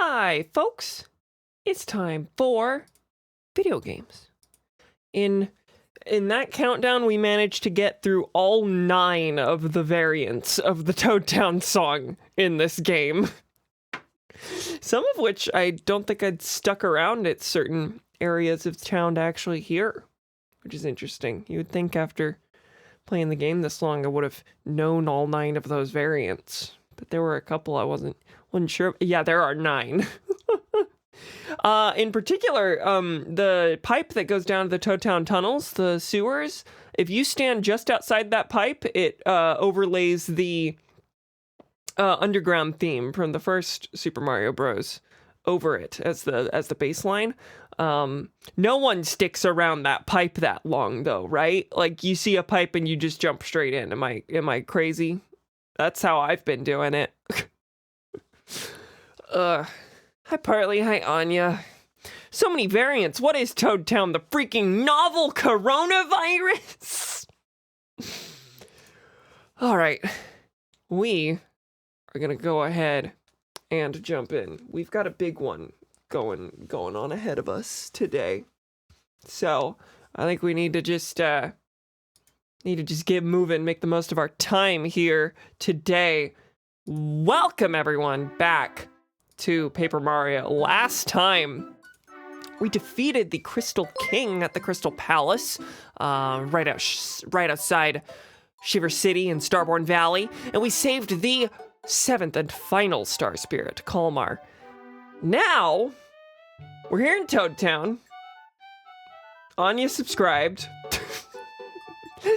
Hi, folks. It's time for video games. In that countdown, we managed to get through all 9 of the variants of the Toad Town song in this game. Some of which I don't think I'd stuck around at certain areas of town to actually hear, which is interesting. You would think after playing the game this long, I would have known all 9 of those variants. But there were a couple I wasn't sure. Yeah, there are 9. In particular, the pipe that goes down to the Toad Town tunnels, the sewers, if you stand just outside that pipe, it overlays the underground theme from the first Super Mario Bros. Over it as the baseline. No one sticks around that pipe that long though, right? Like you see a pipe and you just jump straight in. Am I crazy? That's how I've been doing it. Hi Partly, hi Anya. So many variants. What is Toad Town? The freaking novel coronavirus? All right. We are gonna go ahead and jump in. We've got a big one going on ahead of us today. So I think we need to just get moving, make the most of our time here today. Welcome everyone back to Paper Mario. Last time we defeated the Crystal King at the Crystal Palace, right outside Shiver City in Starborn Valley, and we saved the 7th and final Star Spirit, Kalmar. Now, we're here in Toad Town. Anya subscribed.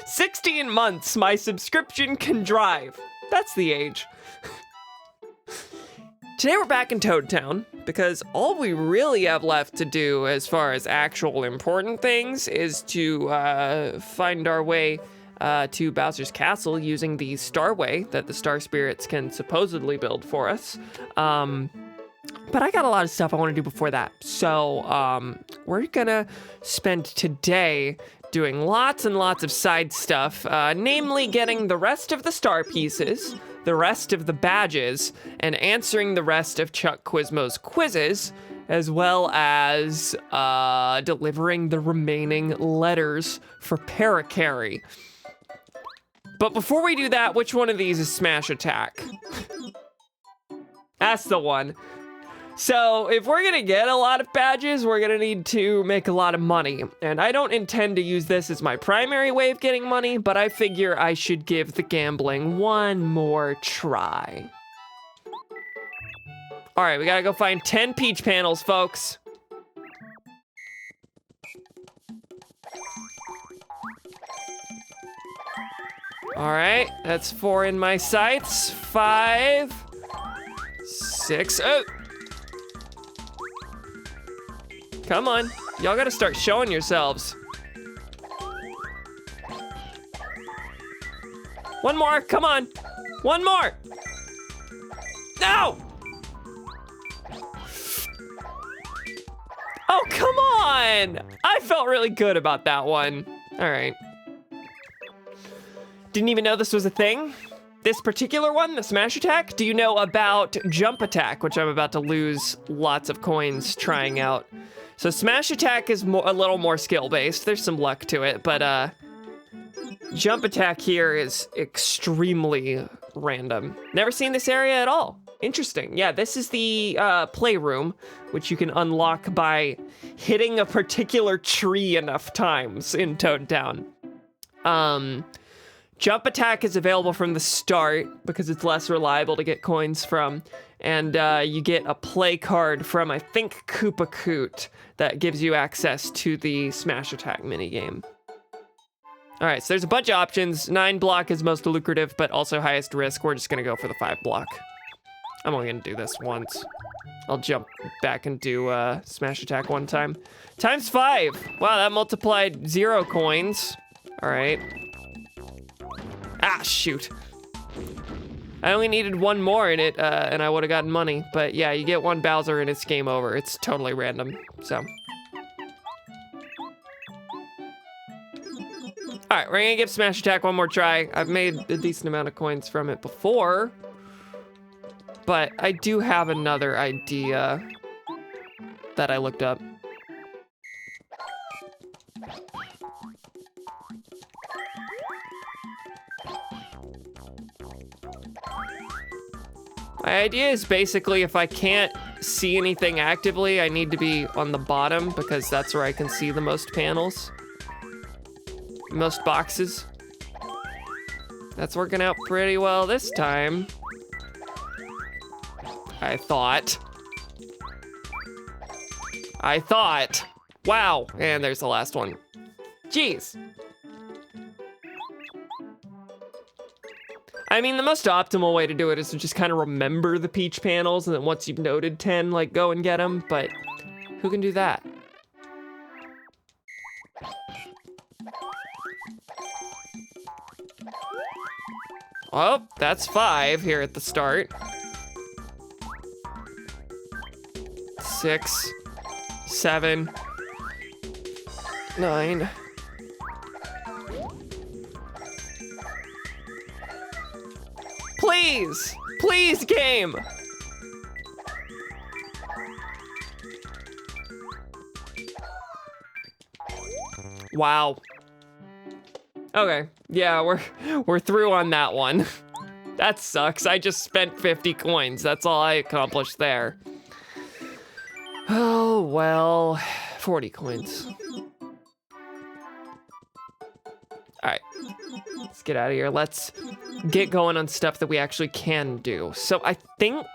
16 months, my subscription can drive. That's the age. Today we're back in Toad Town, because all we really have left to do as far as actual important things is to find our way to Bowser's Castle using the Starway that the Star Spirits can supposedly build for us. But I got a lot of stuff I want to do before that. So we're gonna spend today doing lots and lots of side stuff, namely getting the rest of the star pieces, the rest of the badges, and answering the rest of Chuck Quizmo's quizzes, as well as delivering the remaining letters for Parakarry. But before we do that, which one of these is Smash Attack? That's the one. So if we're gonna get a lot of badges, we're gonna need to make a lot of money. And I don't intend to use this as my primary way of getting money, but I figure I should give the gambling one more try. All right, we gotta go find 10 peach panels, folks. All right, that's 4 in my sights. 5, 6, oh! Come on, y'all gotta start showing yourselves. 1 more, come on. 1 more. No! Oh, come on! I felt really good about that one. All right. Didn't even know this was a thing. This particular one, the Smash Attack, do you know about Jump Attack, which I'm about to lose lots of coins trying out. So Smash Attack is a little more skill-based. There's some luck to it, but Jump Attack here is extremely random. Never seen this area at all. Interesting. Yeah, this is the playroom, which you can unlock by hitting a particular tree enough times in Toad Town. Jump Attack is available from the start because it's less reliable to get coins from. And you get a play card from, I think, Koopa Koot that gives you access to the Smash Attack minigame. All right, so there's a bunch of options. 9 block is most lucrative, but also highest risk. We're just gonna go for the 5 block. I'm only gonna do this once. I'll jump back and do Smash Attack 1 time. Times 5. Wow, that multiplied 0 coins. All right. Ah, shoot. I only needed 1 more in it, and I would have gotten money. But yeah, you get 1 Bowser and it's game over. It's totally random, so. All right, we're gonna give Smash Attack 1 more try. I've made a decent amount of coins from it before, but I do have another idea that I looked up. My idea is basically if I can't see anything actively, I need to be on the bottom because that's where I can see the most panels. Most boxes. That's working out pretty well this time. I thought. Wow, and there's the last one. Jeez. I mean, the most optimal way to do it is to just kind of remember the peach panels, and then once you've noted 10, like, go and get them, but who can do that? Oh, that's 5 here at the start. 6, 7, 9. Please! Please, game! Wow. Okay, yeah, we're through on that one. That sucks. I just spent 50 coins. That's all I accomplished there. Oh, well, 40 coins. All right, let's get out of here. Let's get going on stuff that we actually can do. So I think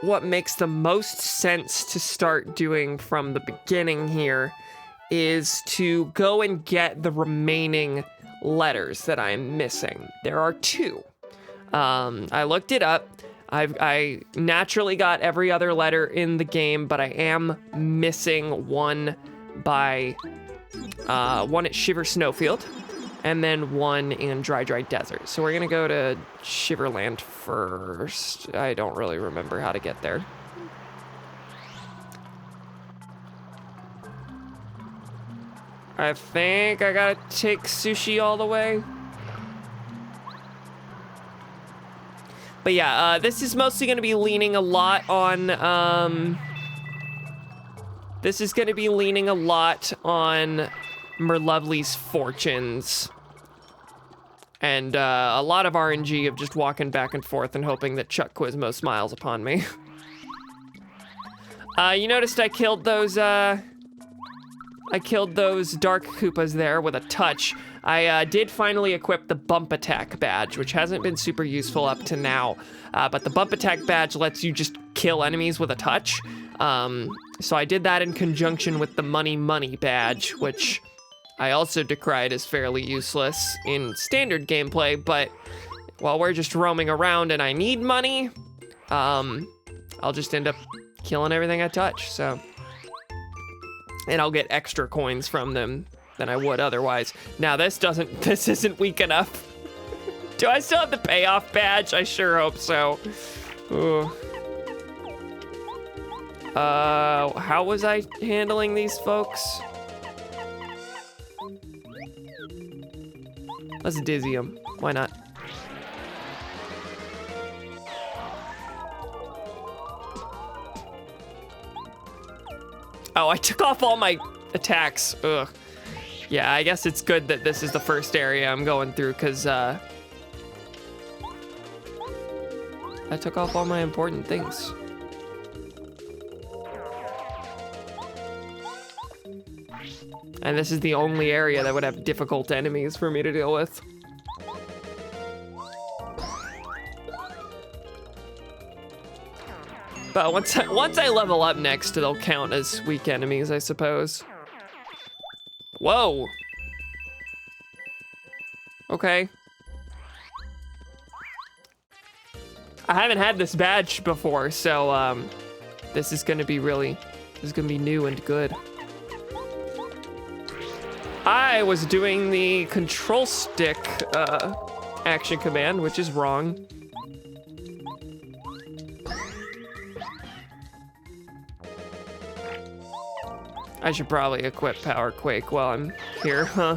what makes the most sense to start doing from the beginning here is to go and get the remaining letters that I'm missing. There are 2. I looked it up. I naturally got every other letter in the game, but I am missing one by one at Shiver Snowfield, and then one in Dry Desert. So we're gonna go to Shiverland first. I don't really remember how to get there. I think I gotta take Sushi all the way. But yeah, this is mostly gonna be leaning a lot on, Merlovely's fortunes. And a lot of RNG of just walking back and forth and hoping that Chuck Quizmo smiles upon me. You noticed I killed those Dark Koopas there with a touch. I did finally equip the Bump Attack badge, which hasn't been super useful up to now. But the Bump Attack badge lets you just kill enemies with a touch. So I did that in conjunction with the Money badge, which I also decried as fairly useless in standard gameplay, but while we're just roaming around and I need money, I'll just end up killing everything I touch, so. And I'll get extra coins from them than I would otherwise. Now this isn't weak enough. Do I still have the payoff badge? I sure hope so. Ooh. How was I handling these folks? Let's dizzy them. Why not? Oh, I took off all my attacks. Ugh. Yeah, I guess it's good that this is the first area I'm going through, because I took off all my important things. And this is the only area that would have difficult enemies for me to deal with. But once I level up next, it'll count as weak enemies, I suppose. Whoa. Okay. I haven't had this badge before, so this is gonna be new and good. I was doing the control stick action command, which is wrong. I should probably equip Power Quake while I'm here, huh?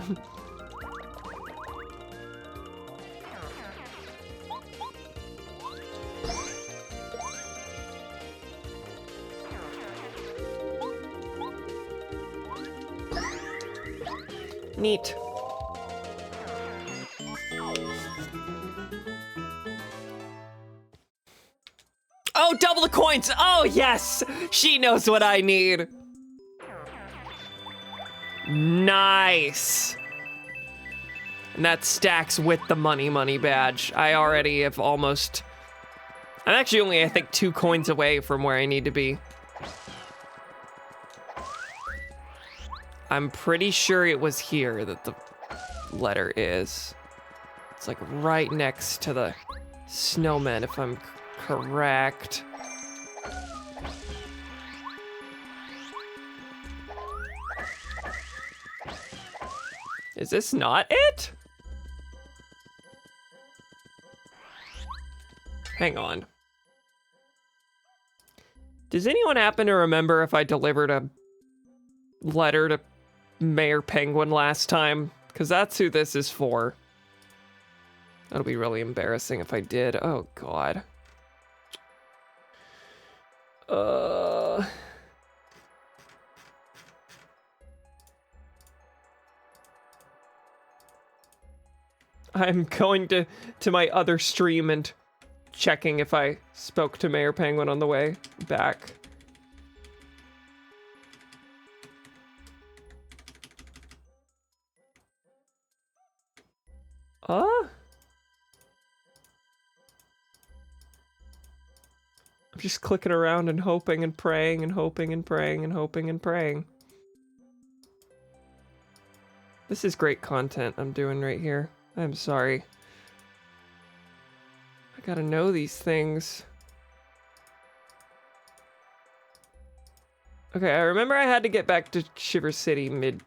Neat. Oh, double the coins! Oh, yes! She knows what I need. Nice. And that stacks with the money badge. I already have almost... I'm actually only, I think, 2 coins away from where I need to be. I'm pretty sure it was here that the letter is. It's like right next to the snowman, if I'm correct. Is this not it? Hang on. Does anyone happen to remember if I delivered a letter to Mayor Penguin last time? Because that's who this is for. That'll be really embarrassing if I did. Oh, God. I'm going to my other stream and checking if I spoke to Mayor Penguin on the way back. I'm just clicking around and hoping and praying and hoping and praying and hoping and praying. This is great content I'm doing right here. I'm sorry. I gotta know these things. Okay, I remember I had to get back to Shiver City mid-stream.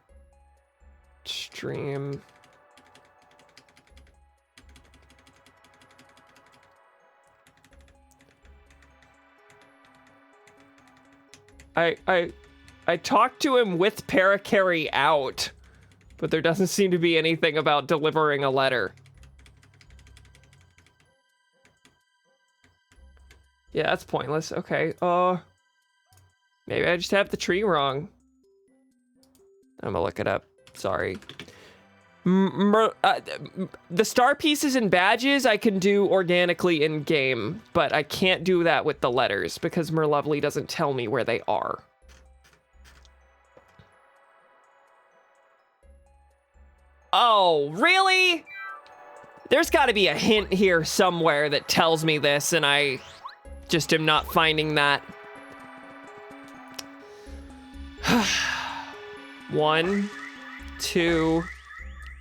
I talked to him with Paracarry out, but there doesn't seem to be anything about delivering a letter. Yeah, that's pointless. Okay, maybe I just have the tree wrong. I'm gonna look it up. Sorry. The star pieces and badges I can do organically in game, but I can't do that with the letters because Merlovely doesn't tell me where they are. Oh, really? There's got to be a hint here somewhere that tells me this, and I just am not finding that. 1, 2,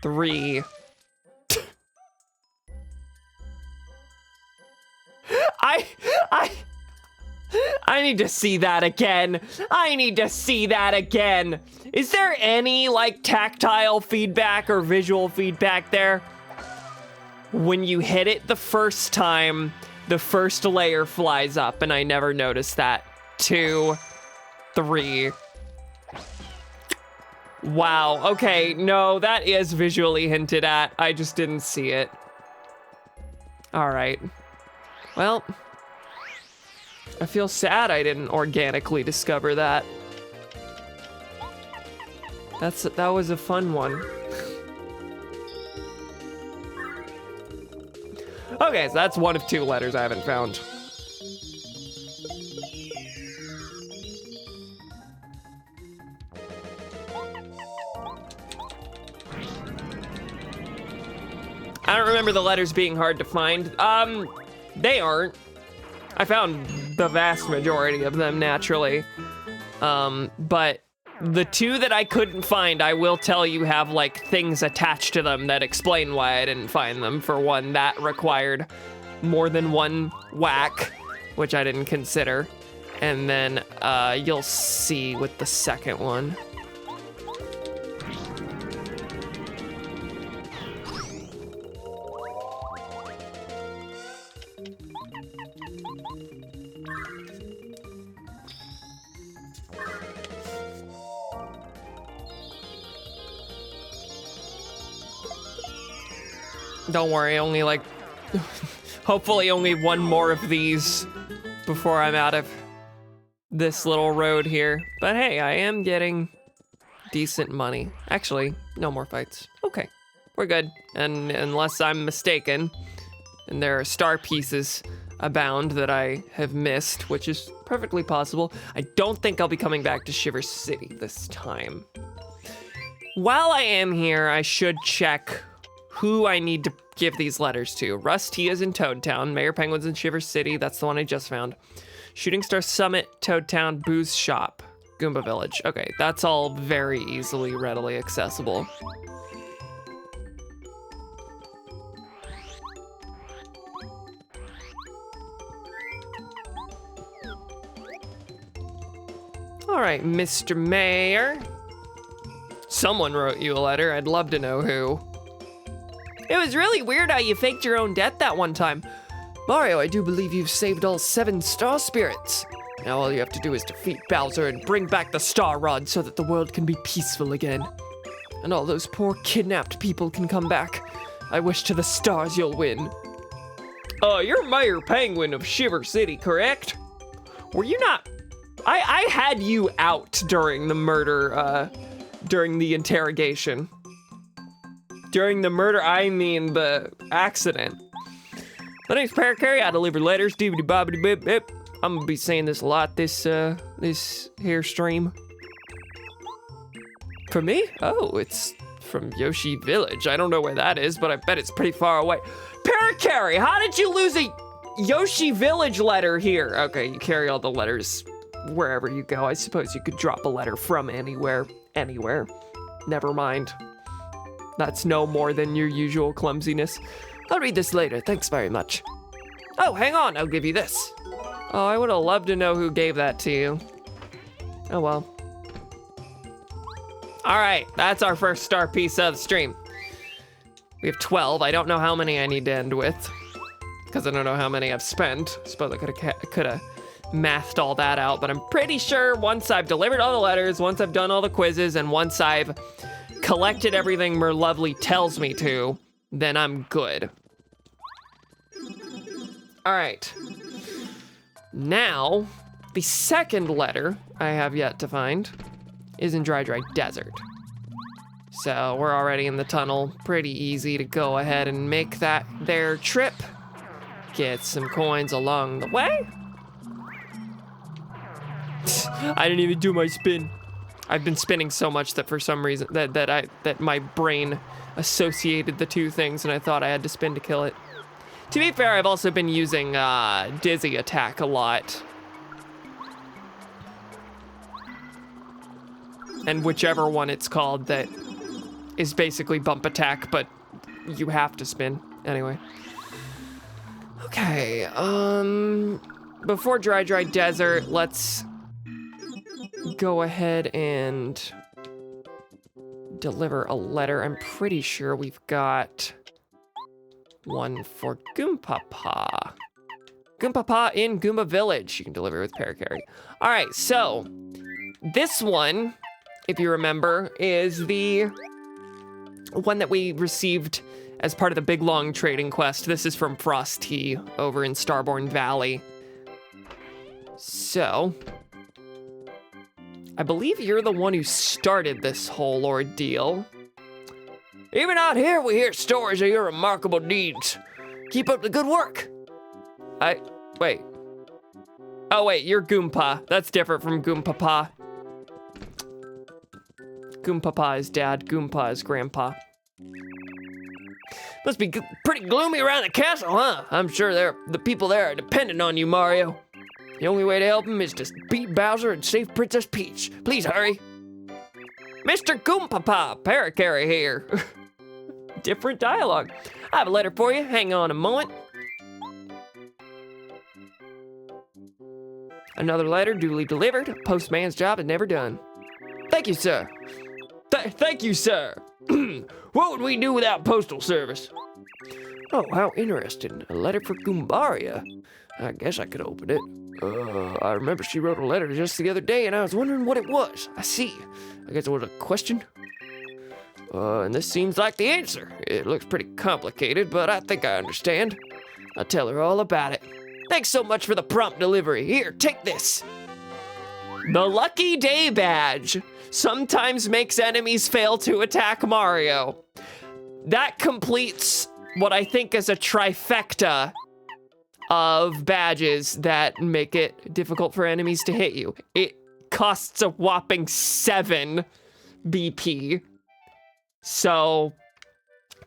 3. I need to see that again. I need to see that again. Is there any like tactile feedback or visual feedback there? When you hit it the first time, the first layer flies up, and I never noticed that. 2, 3. Wow, okay, no, that is visually hinted at. I just didn't see it. All right. Well, I feel sad I didn't organically discover that. That was a fun one. Okay, so that's one of 2 letters I haven't found. I don't remember the letters being hard to find. They aren't. I found the vast majority of them naturally. But the 2 that I couldn't find, I will tell you have like things attached to them that explain why I didn't find them. For one, that required more than 1 whack, which I didn't consider. And then you'll see with the second one. Don't worry, only like, hopefully only 1 more of these before I'm out of this little road here. But hey, I am getting decent money. Actually, no more fights. Okay, we're good. And unless I'm mistaken, and there are star pieces abound that I have missed, which is perfectly possible, I don't think I'll be coming back to Shiver City this time. While I am here, I should check who I need to give these letters to. Rusty is in Toad Town, Mayor Penguin's in Shiver City, that's the one I just found. Shooting Star Summit, Toad Town, Booze Shop, Goomba Village. Okay, that's all very easily, readily accessible. All right, Mr. Mayor. Someone wrote you a letter. I'd love to know who. It was really weird how you faked your own death that one time. Mario, I do believe you've saved all 7 star spirits. Now all you have to do is defeat Bowser and bring back the Star Rod so that the world can be peaceful again. And all those poor kidnapped people can come back. I wish to the stars you'll win. You're Mayor Penguin of Shiver City, correct? Were you not? I had you out during the murder, during the interrogation. During the murder, I mean the accident. My name's Parakarry, I deliver letters, doobity bobbity bip bip. I'm gonna be saying this a lot this here stream. For me? Oh, it's from Yoshi Village. I don't know where that is, but I bet it's pretty far away. Parakarry, how did you lose a Yoshi Village letter here? Okay, you carry all the letters wherever you go. I suppose you could drop a letter from anywhere. Never mind. That's no more than your usual clumsiness. I'll read this later, thanks very much. Oh, hang on, I'll give you this. Oh, I would have loved to know who gave that to you. Oh well. All right, that's our first star piece of the stream. We have 12, I don't know how many I need to end with, because I don't know how many I've spent. I suppose I could have mathed all that out, but I'm pretty sure once I've delivered all the letters, once I've done all the quizzes, and once I've collected everything Merlovely tells me to, then I'm good. All right. Now, the second letter I have yet to find is in Dry Desert. So we're already in the tunnel. Pretty easy to go ahead and make that their trip. Get some coins along the way. I didn't even do my spin. I've been spinning so much that for some reason that my brain associated the two things and I thought I had to spin to kill it. To be fair, I've also been using Dizzy Attack a lot. And whichever one it's called that is basically bump attack, but you have to spin. Anyway. Okay, before Dry Desert, let's go ahead and deliver a letter. I'm pretty sure we've got one for Goompapa. Goompapa in Goomba Village. You can deliver with Parakarry. All right, so this one, if you remember, is the one that we received as part of the Big Long Trading Quest. This is from Frosty over in Starborn Valley. So, I believe you're the one who started this whole ordeal. Even out here, we hear stories of your remarkable deeds. Keep up the good work. Wait. Oh wait, you're Goompa. That's different from Goompapa. Goompapa is dad, Goompa is grandpa. Must be pretty gloomy around the castle, huh? I'm sure the people there are dependent on you, Mario. The only way to help them is to beat Bowser and save Princess Peach. Please hurry. Mr. Goompapa, Parakarry here. Different dialogue. I have a letter for you. Hang on a moment. Another letter duly delivered. Postman's job is never done. Thank you, sir. Thank you, sir. What would we do without postal service? Oh, how interesting. A letter for Goombaria. I guess I could open it. I remember she wrote a letter just the other day and I was wondering what it was. I see. I guess it was a question. And this seems like the answer. It looks pretty complicated, but I think I understand. I'll tell her all about it. Thanks so much for the prompt delivery. Here, take this. The Lucky Day Badge. sometimes makes enemies fail to attack Mario. That completes what I think is a trifecta of badges that make it difficult for enemies to hit you. It costs a whopping 7 BP. So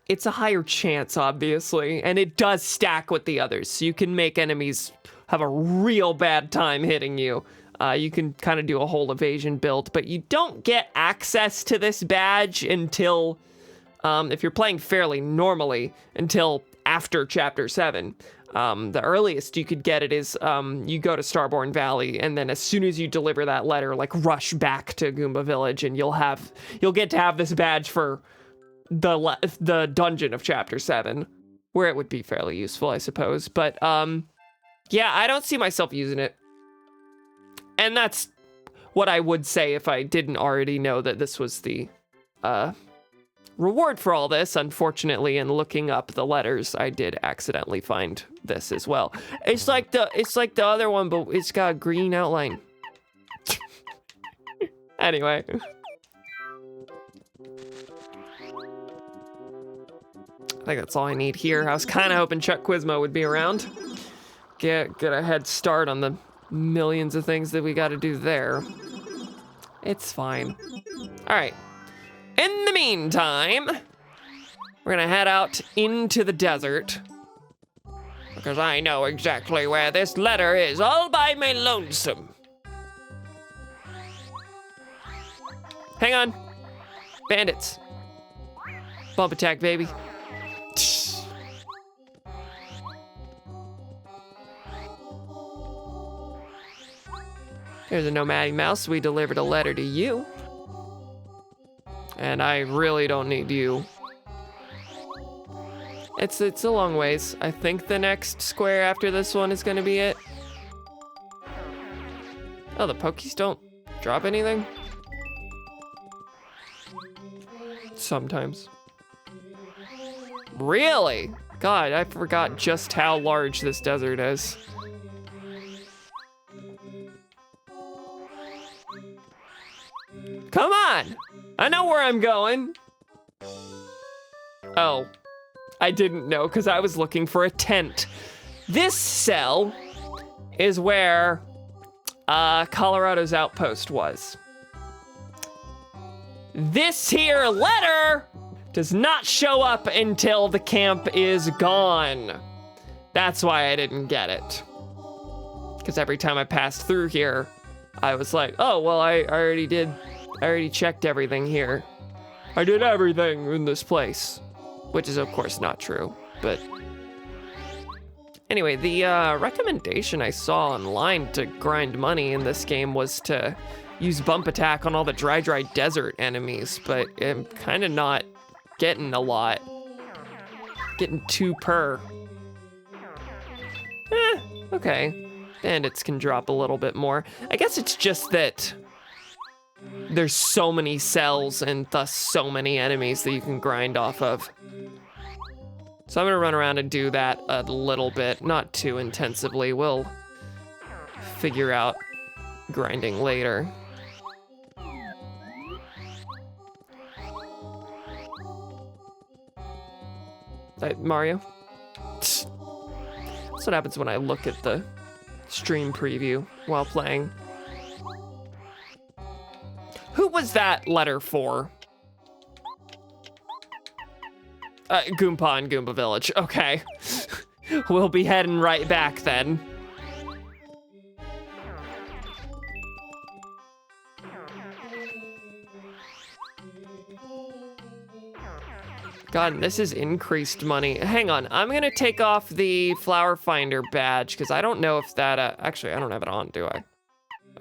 it's a higher chance, obviously, and it does stack with the others. So you can make enemies have a real bad time hitting you. You can kind of do a whole evasion build, but you don't get access to this badge until, if you're playing fairly normally, until after Chapter 7. The earliest you could get it is you go to Starborn Valley, and then as soon as you deliver that letter, like rush back to Goomba Village, and you'll get to have this badge for the dungeon of Chapter 7, where it would be fairly useful, I suppose. But yeah, I don't see myself using it. And that's what I would say if I didn't already know that this was the reward for all this. Unfortunately, in looking up the letters, I did accidentally find this as well. It's like the other one, but it's got a green outline. Anyway. I think that's all I need here. I was kind of hoping Chuck Quizmo would be around. Get a head start on the millions of things that we got to do there. It's fine. All right. In the meantime, we're gonna head out into the desert, because I know exactly where this letter is all by my lonesome. Hang on. Bandits. Bump attack, baby. Here's a Nomadic Mouse. We delivered a letter to you. And I really don't need you. It's a long ways. I think the next square after this one is gonna be it. Oh, the Pokies don't drop anything? Sometimes. Really? God, I forgot just how large this desert is. Come on! I know where I'm going. Oh, I didn't know because I was looking for a tent. This cell is where Colorado's outpost was. This here letter does not show up until the camp is gone. That's why I didn't get it. Because every time I passed through here, I was like, oh, well, I already checked everything here. I did everything in this place, which is of course not true, but anyway, the recommendation I saw online to grind money in this game was to use bump attack on all the dry desert enemies, but I'm kind of not getting a lot. Getting 2 per. Okay. Bandits can drop a little bit more. I guess it's just that there's so many cells and thus so many enemies that you can grind off of. So I'm gonna run around and do that a little bit, not too intensively. We'll figure out grinding later. Mario? That's what happens when I look at the stream preview while playing. Who was that letter for? Goomba and Goomba Village. Okay. We'll be heading right back then. God, this is increased money. Hang on, I'm gonna take off the Flower Finder badge because I don't know if that, actually, I don't have it on, do I?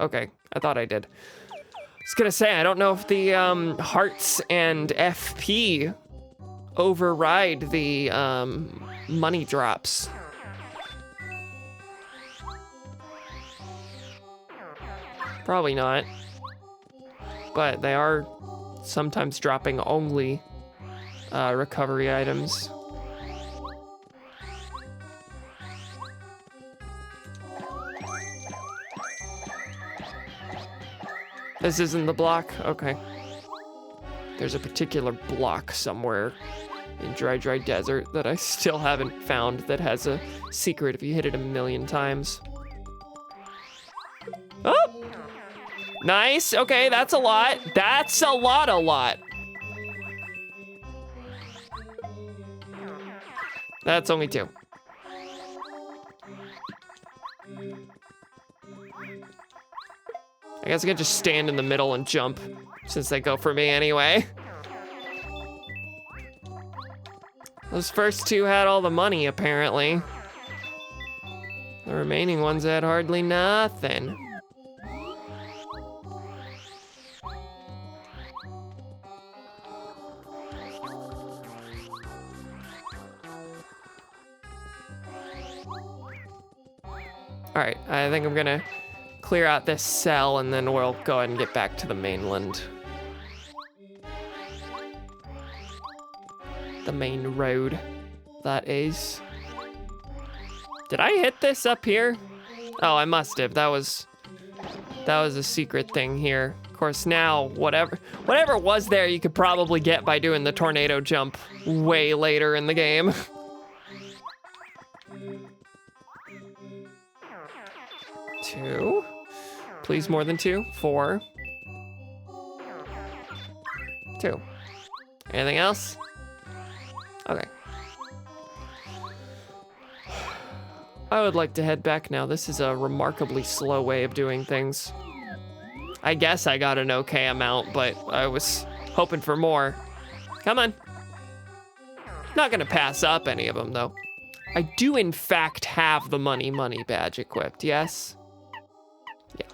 Okay, I thought I did. I was gonna say, I don't know if the hearts and FP override the money drops. Probably not. But they are sometimes dropping only recovery items. This isn't the block? Okay. There's a particular block somewhere in Dry Desert that I still haven't found that has a secret if you hit it 1,000,000 times. Oh! Nice, okay, that's a lot. That's a lot. That's only 2. I guess I can just stand in the middle and jump, since they go for me anyway. Those first 2 had all the money, apparently. The remaining ones had hardly nothing. All right, I think I'm gonna clear out this cell and then we'll go ahead and get back to the mainland. The main road, that is. Did I hit this up here? Oh, I must have. That was a secret thing here. Of course, now whatever was there, you could probably get by doing the tornado jump way later in the game. Two. Please, more than 2. 4. 2. Anything else? Okay. I would like to head back now. This is a remarkably slow way of doing things. I guess I got an okay amount, but I was hoping for more. Come on. Not gonna pass up any of them, though. I do, in fact, have the money badge equipped, yes? Yeah.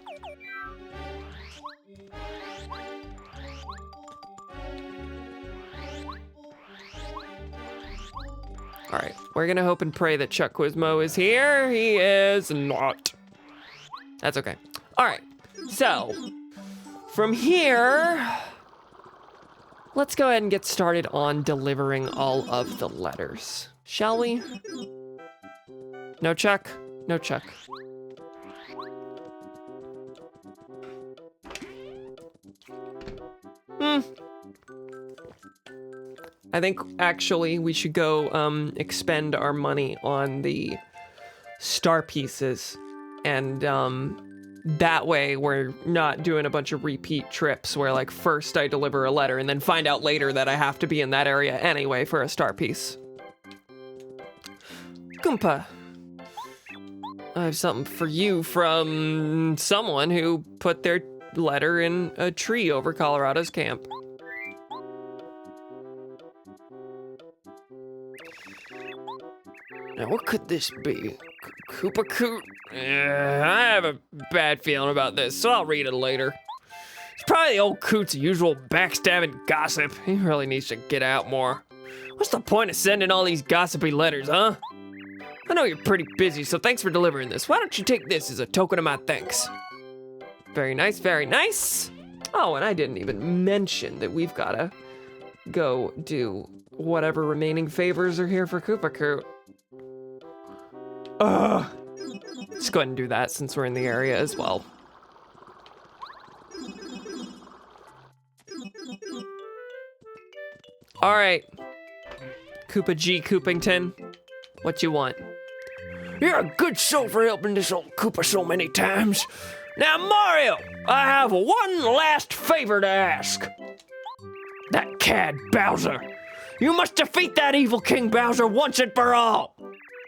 All right, we're gonna hope and pray that Chuck Quizmo is here. He is not. That's okay. All right, so from here, let's go ahead and get started on delivering all of the letters, shall we? No Chuck? No Chuck. I think actually we should go expend our money on the star pieces, and that way we're not doing a bunch of repeat trips where like first I deliver a letter and then find out later that I have to be in that area anyway for a star piece. Goompa, I have something for you from someone who put their letter in a tree over Colorado's camp. Now, what could this be? Koopa Coot? I have a bad feeling about this, so I'll read it later. It's probably the old Coot's usual backstabbing gossip. He really needs to get out more. What's the point of sending all these gossipy letters, huh? I know you're pretty busy, so thanks for delivering this. Why don't you take this as a token of my thanks? Very nice, very nice. Oh, and I didn't even mention that we've gotta go do whatever remaining favors are here for Koopa Coot. Let's go ahead and do that since we're in the area as well. All right, Koopa G. Koopington, what you want? You're a good soul for helping this old Koopa so many times. Now, Mario, I have one last favor to ask. That cad Bowser. You must defeat that evil King Bowser once and for all.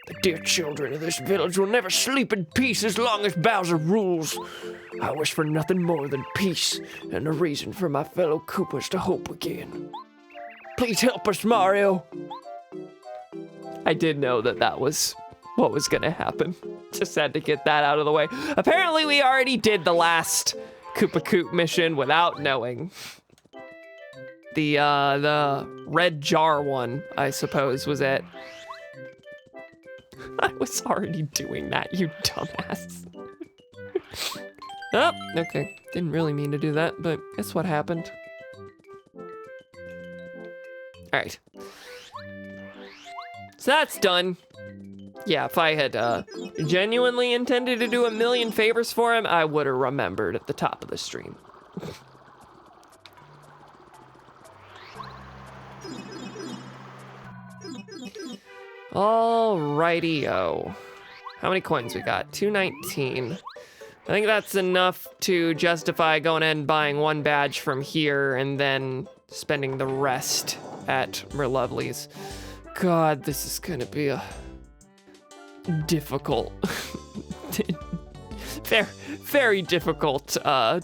The dear children of this village will never sleep in peace as long as Bowser rules. I wish for nothing more than peace and a reason for my fellow Koopas to hope again. Please help us, Mario. I did know that that was what was gonna happen. Just had to get that out of the way. Apparently we already did the last Koopa Koot mission without knowing. The red jar one, I suppose, was it. I was already doing that, you dumbass. Oh, okay. Didn't really mean to do that, but guess what happened. All right. So that's done. Yeah, if I had genuinely intended to do 1,000,000 favors for him, I would have remembered at the top of the stream. Alrighty-o. How many coins we got? 219. I think that's enough to justify going ahead and buying one badge from here and then spending the rest at Merlovely's. God, this is gonna be a difficult, very difficult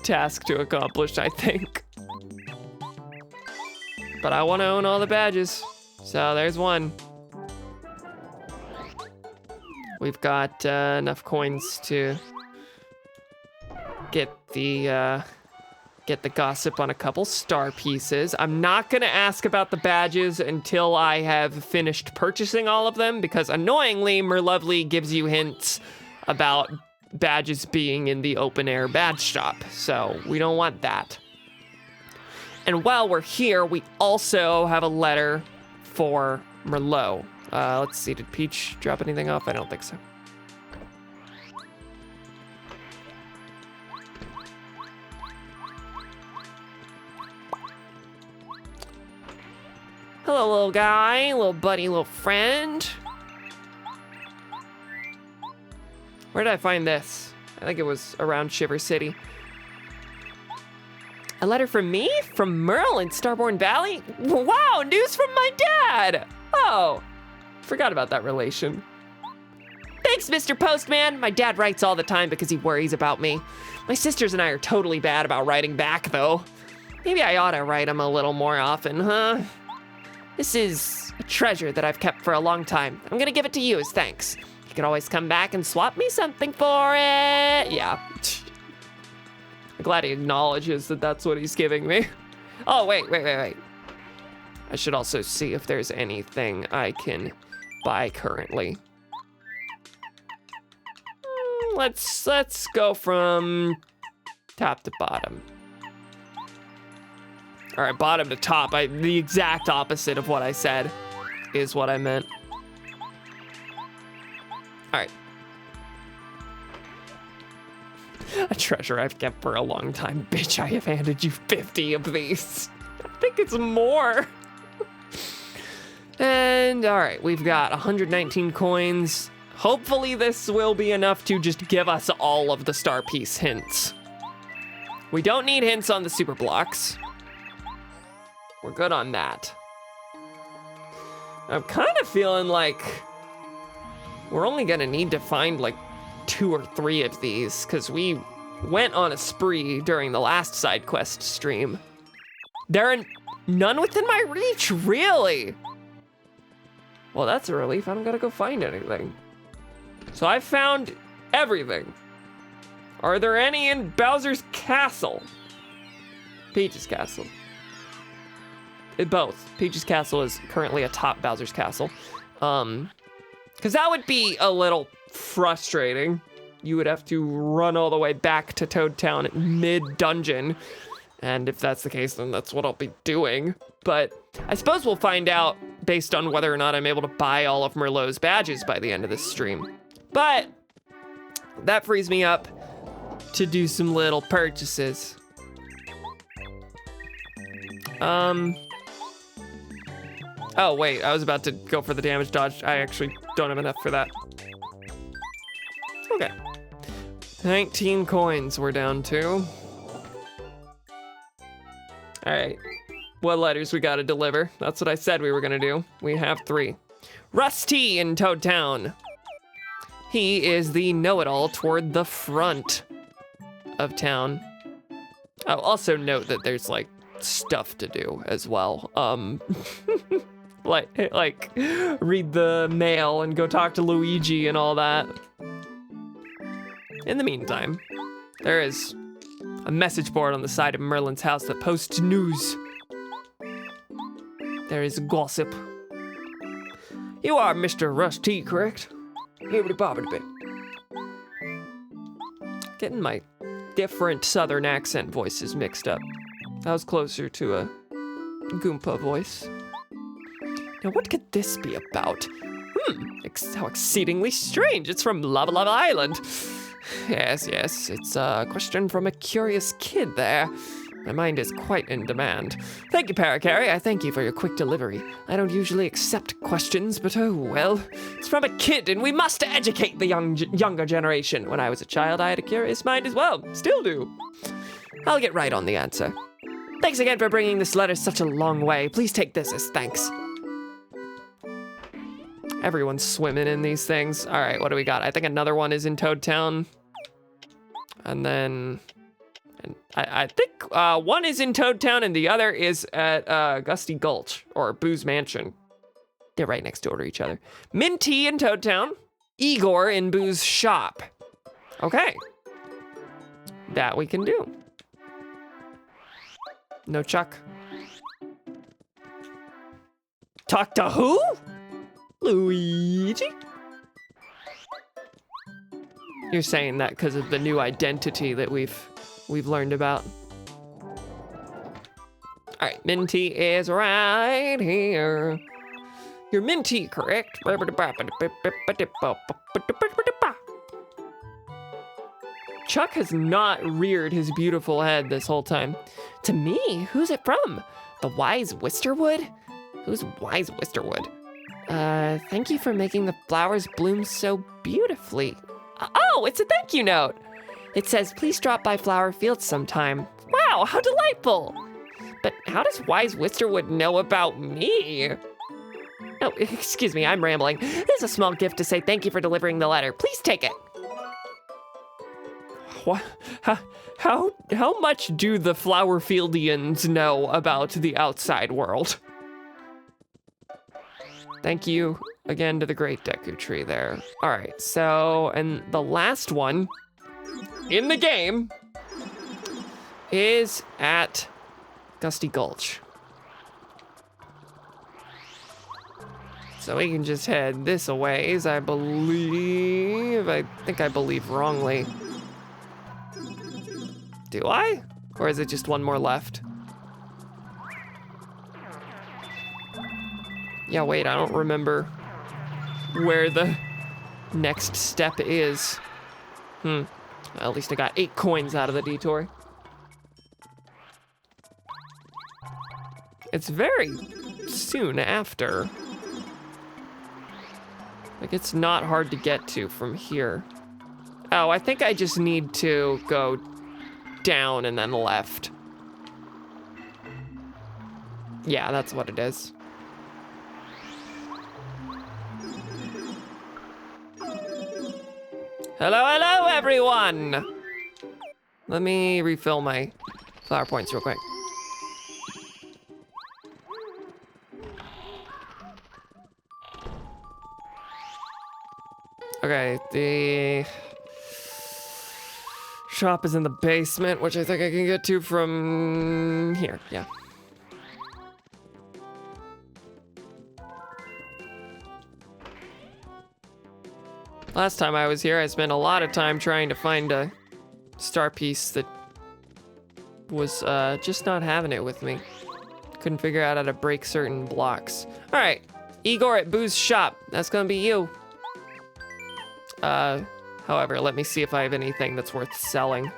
task to accomplish, I think. But I want to own all the badges, so there's one. We've got enough coins to get the gossip on a couple star pieces. I'm not gonna ask about the badges until I have finished purchasing all of them, because annoyingly, Merlovely gives you hints about badges being in the open air badge shop, so we don't want that. And while we're here, we also have a letter for Merlot. Let's see, did Peach drop anything off? I don't think so. Hello, little guy, little buddy, little friend. Where did I find this? I think it was around Shiver City. A letter from me? From Merle in Starborn Valley? Wow, news from my dad! Oh, forgot about that relation. Thanks, Mr. Postman. My dad writes all the time because he worries about me. My sisters and I are totally bad about writing back, though. Maybe I ought to write him a little more often, huh? This is a treasure that I've kept for a long time. I'm gonna give it to you as thanks. You can always come back and swap me something for it. Yeah. I'm glad he acknowledges that that's what he's giving me. Oh, wait. I should also see if there's anything I can buy currently. Let's go from top to bottom. All right, bottom to top. The exact opposite of what I said is what I meant. All right. A treasure I've kept for a long time. Bitch, I have handed you 50 of these. I think it's more. And all right, we've got 119 coins. Hopefully this will be enough to just give us all of the star piece hints. We don't need hints on the super blocks. We're good on that. I'm kind of feeling like we're only gonna need to find like 2 or 3 of these, because we went on a spree during the last side quest stream. There are none within my reach, really? Well, that's a relief. I don't gotta go find anything. So I found everything. Are there any in Bowser's Castle? Peach's Castle. Both. Peach's Castle is currently atop Bowser's Castle. Because that would be a little frustrating. You would have to run all the way back to Toad Town mid-dungeon. And if that's the case, then that's what I'll be doing. But I suppose we'll find out based on whether or not I'm able to buy all of Merlot's badges by the end of this stream. But that frees me up to do some little purchases. Oh, wait, I was about to go for the damage dodge. I actually don't have enough for that. Okay. 19 coins we're down to. All right. What letters we gotta deliver? That's what I said we were gonna do. We have 3. Rusty in Toad Town. He is the know-it-all toward the front of town. I'll also note that there's like stuff to do as well. like read the mail and go talk to Luigi and all that. In the meantime, there is a message board on the side of Merlin's house that posts news. There is gossip. You are Mr. Rusty, correct? Getting my different southern accent voices mixed up. I was closer to a Goomba voice. Now, what could this be about? How exceedingly strange. It's from Lava Lava Island. Yes, it's a question from a curious kid there. My mind is quite in demand. Thank you, Parakarry. I thank you for your quick delivery. I don't usually accept questions, but oh well. It's from a kid, and we must educate the younger generation. When I was a child, I had a curious mind as well. Still do. I'll get right on the answer. Thanks again for bringing this letter such a long way. Please take this as thanks. Everyone's swimming in these things. All right, what do we got? I think another one is in Toad Town. And then... I think one is in Toad Town and the other is at Gusty Gulch or Boo's Mansion. They're right next door to each other. Minty in Toad Town, Igor in Boo's shop. Okay. That we can do. No Chuck. Talk to who? Luigi? You're saying that because of the new identity that we've learned about. All right, Minty is right here. You're Minty, correct? Chuck has not reared his beautiful head this whole time. To me, who's it from? The Wise Wisterwood? Who's Wise Wisterwood? Thank you for making the flowers bloom so beautifully. Oh, it's a thank you note. It says, please drop by Flower Fields sometime. Wow, how delightful. But how does Wise Wisterwood know about me? Oh, excuse me, I'm rambling. This is a small gift to say thank you for delivering the letter. Please take it. What? How much do the Flower Fieldians know about the outside world? Thank you again to the great Deku Tree there. All right, so, and the last one in the game is at Gusty Gulch. So we can just head this a ways, I believe. I think I believe wrongly. Do I? Or is it just one more left? Yeah, wait, I don't remember where the next step is. Well, at least I got 8 coins out of the detour. It's very soon after. Like, it's not hard to get to from here. Oh, I think I just need to go down and then left. Yeah, that's what it is. Hello, everyone! Let me refill my flower points real quick. Okay, the shop is in the basement, which I think I can get to from here, yeah. Last time I was here, I spent a lot of time trying to find a star piece that was just not having it with me. Couldn't figure out how to break certain blocks. All right, Igor at Boo's shop. That's gonna be you. However, let me see if I have anything that's worth selling.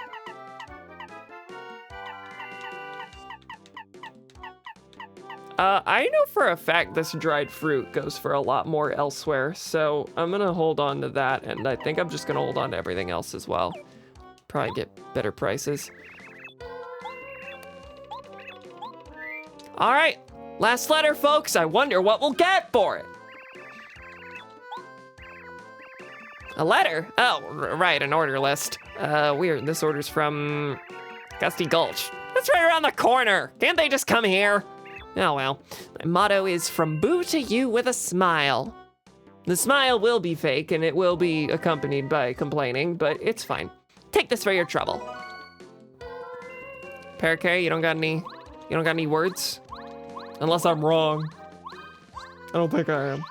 I know for a fact this dried fruit goes for a lot more elsewhere, so I'm gonna hold on to that, and I think I'm just gonna hold on to everything else as well. Probably get better prices. All right, last letter, folks. I wonder what we'll get for it. A letter? Oh, right, an order list. Weird, this order's from Gusty Gulch. That's right around the corner. Can't they just come here? Oh well, my motto is from Boo to you with a smile. The smile will be fake and it will be accompanied by complaining, but it's fine. Take this for your trouble. Parakarry, you don't got any words? Unless I'm wrong. I don't think I am.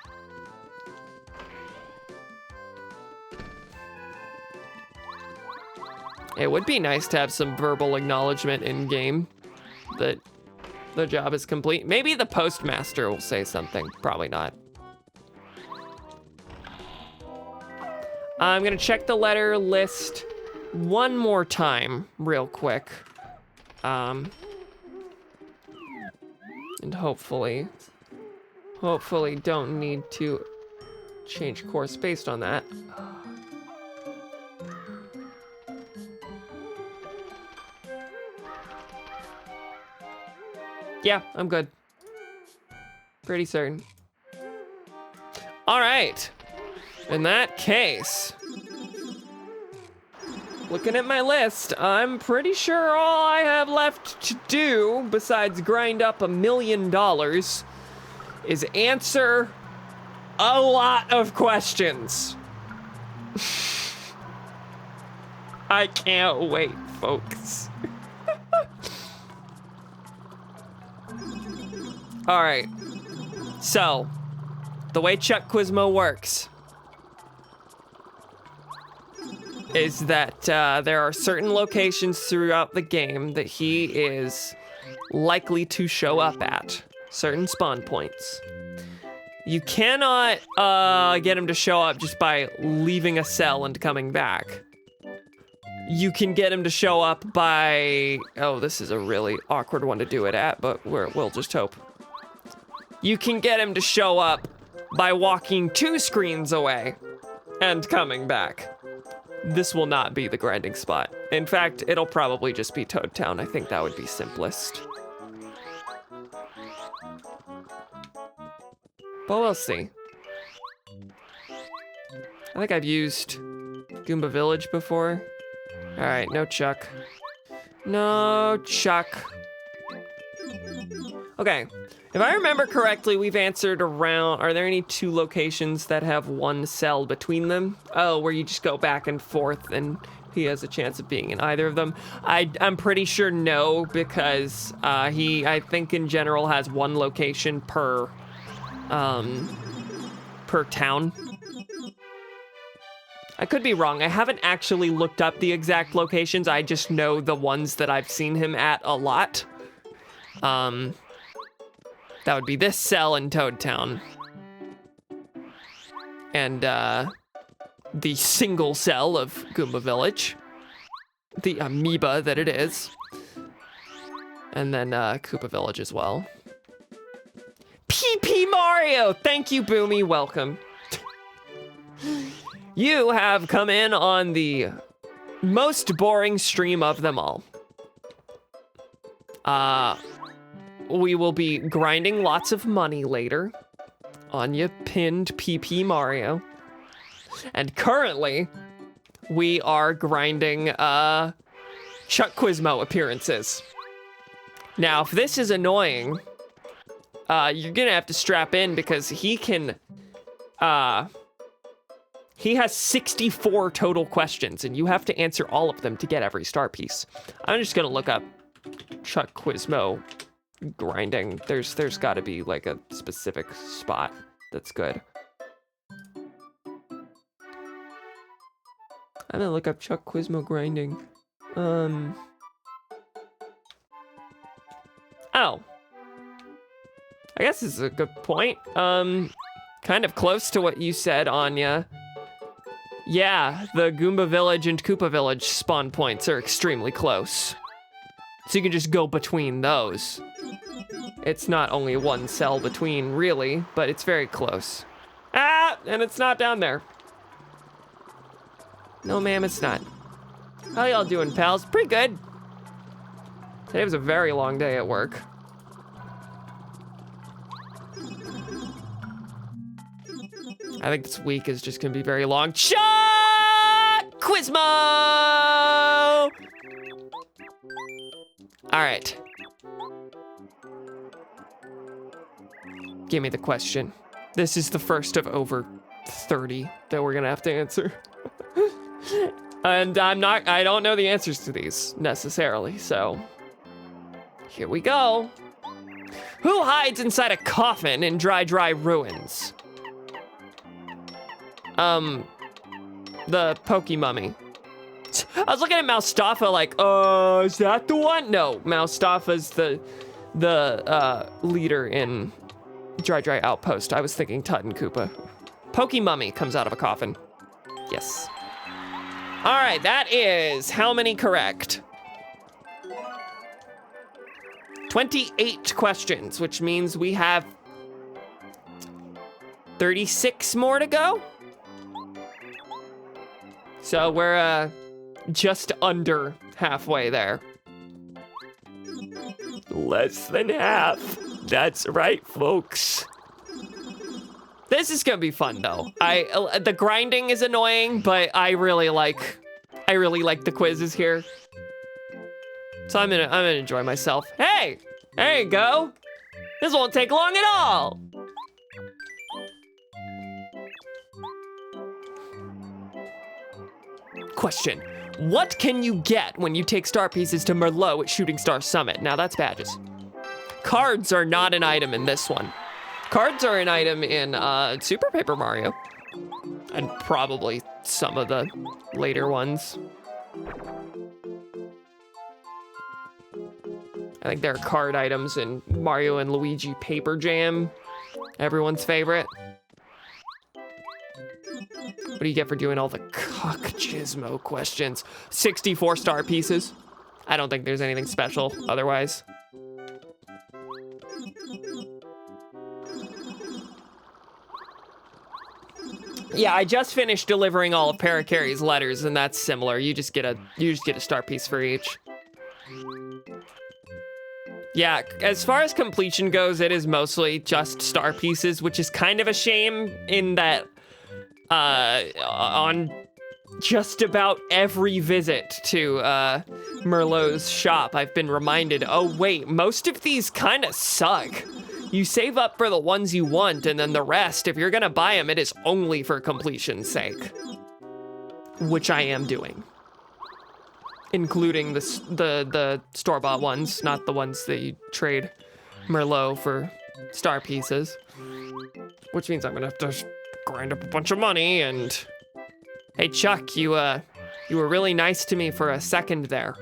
It would be nice to have some verbal acknowledgement in game that the job is complete. Maybe the postmaster will say something. Probably not. I'm gonna check the letter list one more time real quick. And hopefully don't need to change course based on that. Yeah, I'm good. Pretty certain. All right. In that case, looking at my list, I'm pretty sure all I have left to do, besides grind up $1 million, is answer a lot of questions. I can't wait, folks. All right, so the way Chuck Quizmo works is that there are certain locations throughout the game that he is likely to show up at, certain spawn points. You cannot get him to show up just by leaving a cell and coming back. You can get him to show up by, oh, this is a really awkward one to do it at, but we'll just hope. You can get him to show up by walking 2 screens away and coming back. This will not be the grinding spot. In fact, it'll probably just be Toad Town. I think that would be simplest. But we'll see. I think I've used Goomba Village before. All right, no Chuck. No Chuck. Okay, if I remember correctly, we've answered around, are there any 2 locations that have 1 cell between them? Oh, where you just go back and forth and he has a chance of being in either of them. I'm pretty sure no, because he, I think in general, has 1 location per town. I could be wrong. I haven't actually looked up the exact locations. I just know the ones that I've seen him at a lot. That would be this cell in Toad Town. And the single cell of Goomba Village. The amoeba that it is. And then Koopa Village as well. PP Mario! Thank you, Boomy. Welcome. You have come in on the most boring stream of them all. We will be grinding lots of money later. Anya pinned PP Mario. And currently, we are grinding Chuck Quizmo appearances. Now, if this is annoying, you're gonna have to strap in because he can, he has 64 total questions and you have to answer all of them to get every star piece. I'm just gonna look up Chuck Quizmo grinding. There's gotta be like a specific spot that's good. I'm gonna look up Chuck Quizmo grinding. Oh. I guess this is a good point. Kind of close to what you said, Anya. Yeah, the Goomba Village and Koopa Village spawn points are extremely close. So you can just go between those. It's not only 1 cell between, really, but it's very close. Ah, and it's not down there. No, ma'am, it's not. How y'all doing, pals? Pretty good. Today was a very long day at work. I think this week is just gonna be very long. Chuck Quizmo! All right. Give me the question. This is the first of over 30 that we're gonna have to answer. And I don't know the answers to these necessarily, so here we go. Who hides inside a coffin in Dry Ruins? The Pokemummy. I was looking at Moustafa like, is that the one? No, Moustafa's the leader in Dry Outpost. I was thinking Tut and Koopa. Pokemummy comes out of a coffin. Yes. All right, that is how many correct? 28 questions, which means we have 36 more to go. So we're just under halfway there. Less than half. That's right, folks. This is gonna be fun though. The grinding is annoying, but I really like the quizzes here. So I'm gonna enjoy myself. Hey, there you go. This won't take long at all. Question. What can you get when you take star pieces to Merlot at Shooting Star Summit? Now that's badges. Cards are not an item in this one. Cards are an item in Super Paper Mario. And probably some of the later ones. I think there are card items in Mario and Luigi Paper Jam. Everyone's favorite. What do you get for doing all the cuck gizmo questions? 64 star pieces. I don't think there's anything special otherwise. Yeah, I just finished delivering all of Parakarry's letters, and that's similar. You just get a star piece for each. Yeah, as far as completion goes, it is mostly just star pieces, which is kind of a shame in that on just about every visit to Merlot's shop, I've been reminded, oh wait, most of these kind of suck. You save up for the ones you want, and then the rest, if you're gonna buy them, it is only for completion's sake. Which I am doing. Including the store-bought ones, not the ones that you trade Merlot for star pieces. Which means I'm gonna have to grind up a bunch of money and... Hey Chuck, you were really nice to me for a second there.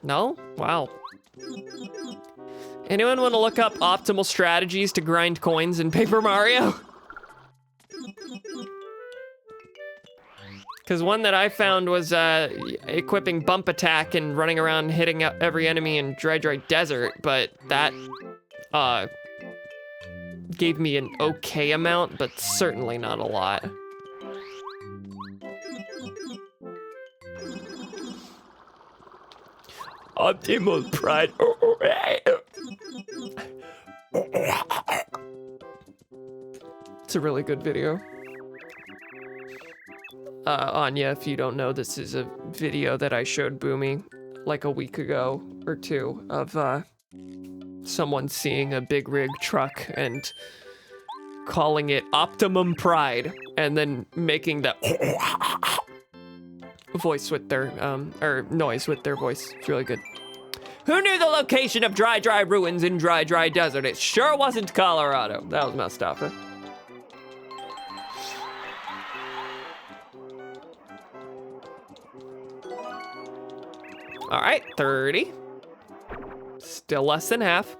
No? Wow. Anyone want to look up optimal strategies to grind coins in Paper Mario? Because one that I found was equipping bump attack and running around hitting every enemy in Dry Desert, but that gave me an okay amount, but certainly not a lot. Optimal pride. It's a really good video. Anya, if you don't know, this is a video that I showed Boomy like a week ago or two of someone seeing a big rig truck and calling it Optimum Pride and then making the voice with their, or noise with their voice. It's really good. Who knew the location of Dry Ruins in Dry Desert? It sure wasn't Colorado. That was Mustafa. All right, 30. Still less than half.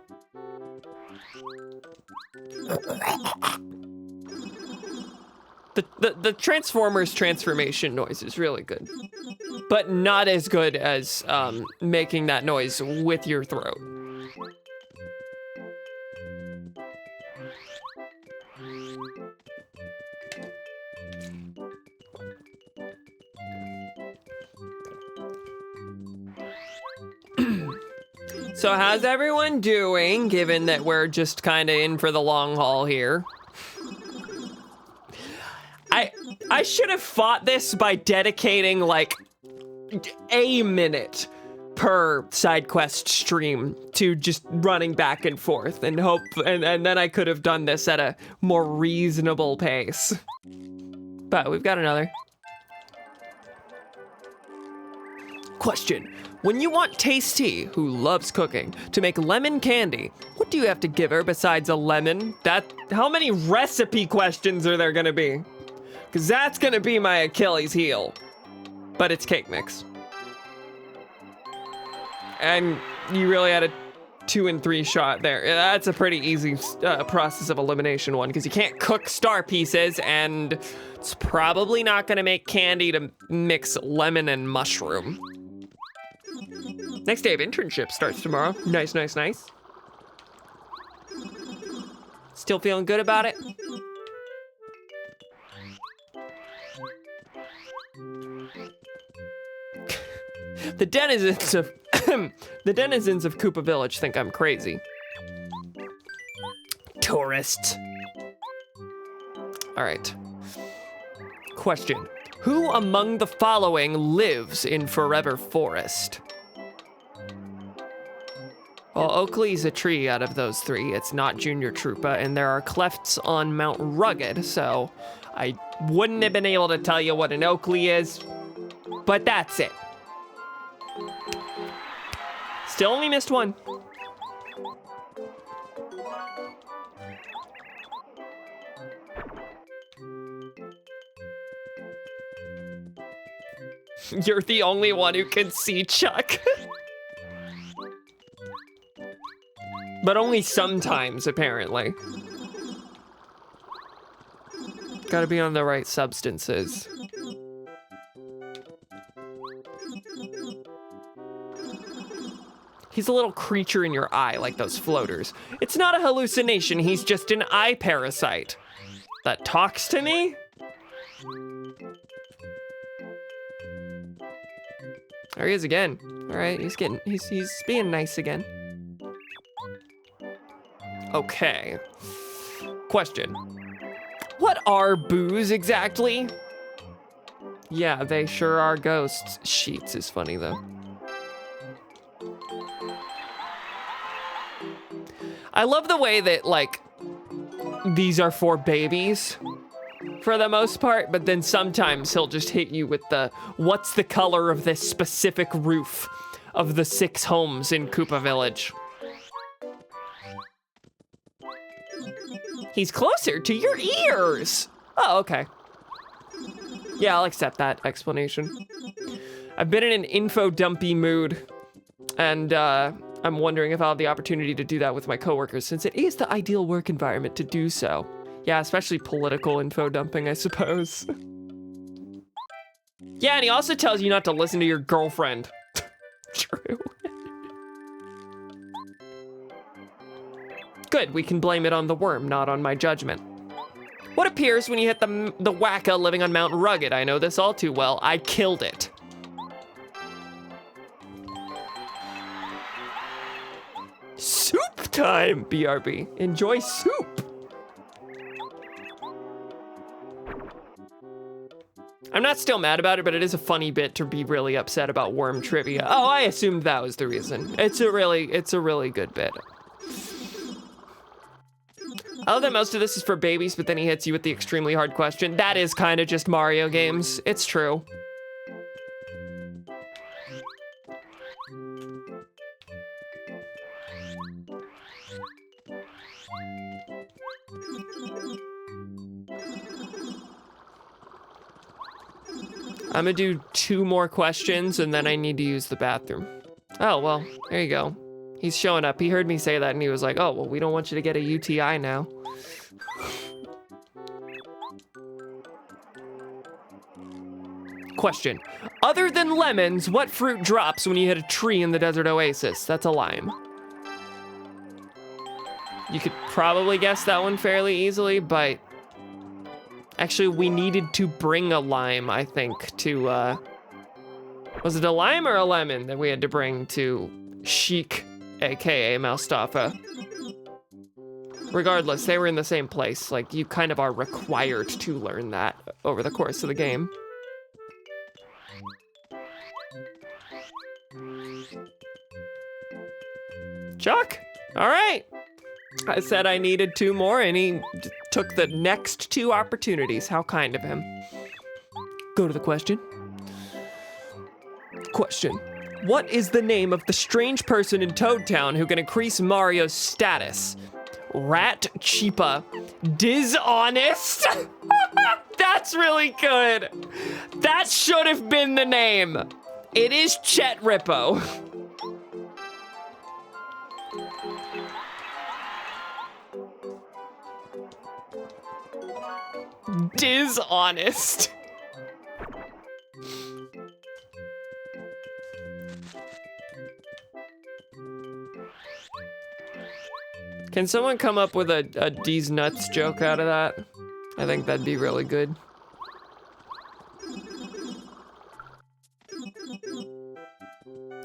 The Transformers transformation noise is really good, but not as good as making that noise with your throat. So how's everyone doing, given that we're just kind of in for the long haul here? I should have fought this by dedicating like a minute per side quest stream to just running back and forth and hope, and then I could have done this at a more reasonable pace. But we've got another. Question. When you want Tasty, who loves cooking, to make lemon candy, what do you have to give her besides a lemon? How many recipe questions are there gonna be? Because that's gonna be my Achilles heel. But it's cake mix. And you really had a 2 and 3 shot there. That's a pretty easy process of elimination one, because you can't cook star pieces, and it's probably not gonna make candy to mix lemon and mushroom. Next day of internship starts tomorrow. Nice, nice, nice. Still feeling good about it? The denizens of the denizens of Koopa Village think I'm crazy. Tourists. All right. Question. Who among the following lives in Forever Forest? Well, Oakley's a tree out of those 3. It's not Junior Troopa, and there are clefts on Mount Rugged, so I wouldn't have been able to tell you what an Oakley is, but that's it. Still only missed one. You're the only one who can see Chuck. But only sometimes, apparently. Gotta be on the right substances. He's a little creature in your eye, like those floaters. It's not a hallucination, he's just an eye parasite. That talks to me? There he is again. All right, he's being nice again. Okay. Question. What are boos exactly? Yeah, they sure are ghosts. Sheets is funny though. I love the way that, like, these are for babies for the most part, but then sometimes he'll just hit you with the, what's the color of this specific roof of the 6 homes in Koopa Village? He's closer to your ears. Oh, okay. Yeah, I'll accept that explanation. I've been in an info dumpy mood, and I'm wondering if I'll have the opportunity to do that with my coworkers, since it is the ideal work environment to do so. Yeah, especially political info dumping, I suppose. Yeah, and he also tells you not to listen to your girlfriend. True. Good, we can blame it on the worm, not on my judgment. What appears when you hit the wacka living on Mount Rugged? I know this all too well. I killed it. Soup time, BRB. Enjoy soup. I'm not still mad about it, but it is a funny bit to be really upset about worm trivia. Oh, I assumed that was the reason. It's a really good bit. I love that most of this is for babies, but then he hits you with the extremely hard question. That is kind of just Mario games. It's true. I'm gonna do 2 more questions and then I need to use the bathroom. Oh, well, there you go. He's showing up. He heard me say that and he was like, oh, well, we don't want you to get a UTI now. Question. Other than lemons, what fruit drops when you hit a tree in the desert oasis? That's a lime. You could probably guess that one fairly easily, but actually we needed to bring a lime, I think, to, was it a lime or a lemon that we had to bring to Sheik, AKA Mustafa? Regardless, they were in the same place. Like, you kind of are required to learn that over the course of the game. Chuck, all right. I said I needed 2 more and he took the next 2 opportunities. How kind of him. Go to the question. Question. What is the name of the strange person in Toad Town who can increase Mario's status? Rat Cheepa. Dishonest? That's really good. That should have been the name. It is Chet Rippo. Dishonest. Can someone come up with a D's nuts joke out of that? I think that'd be really good.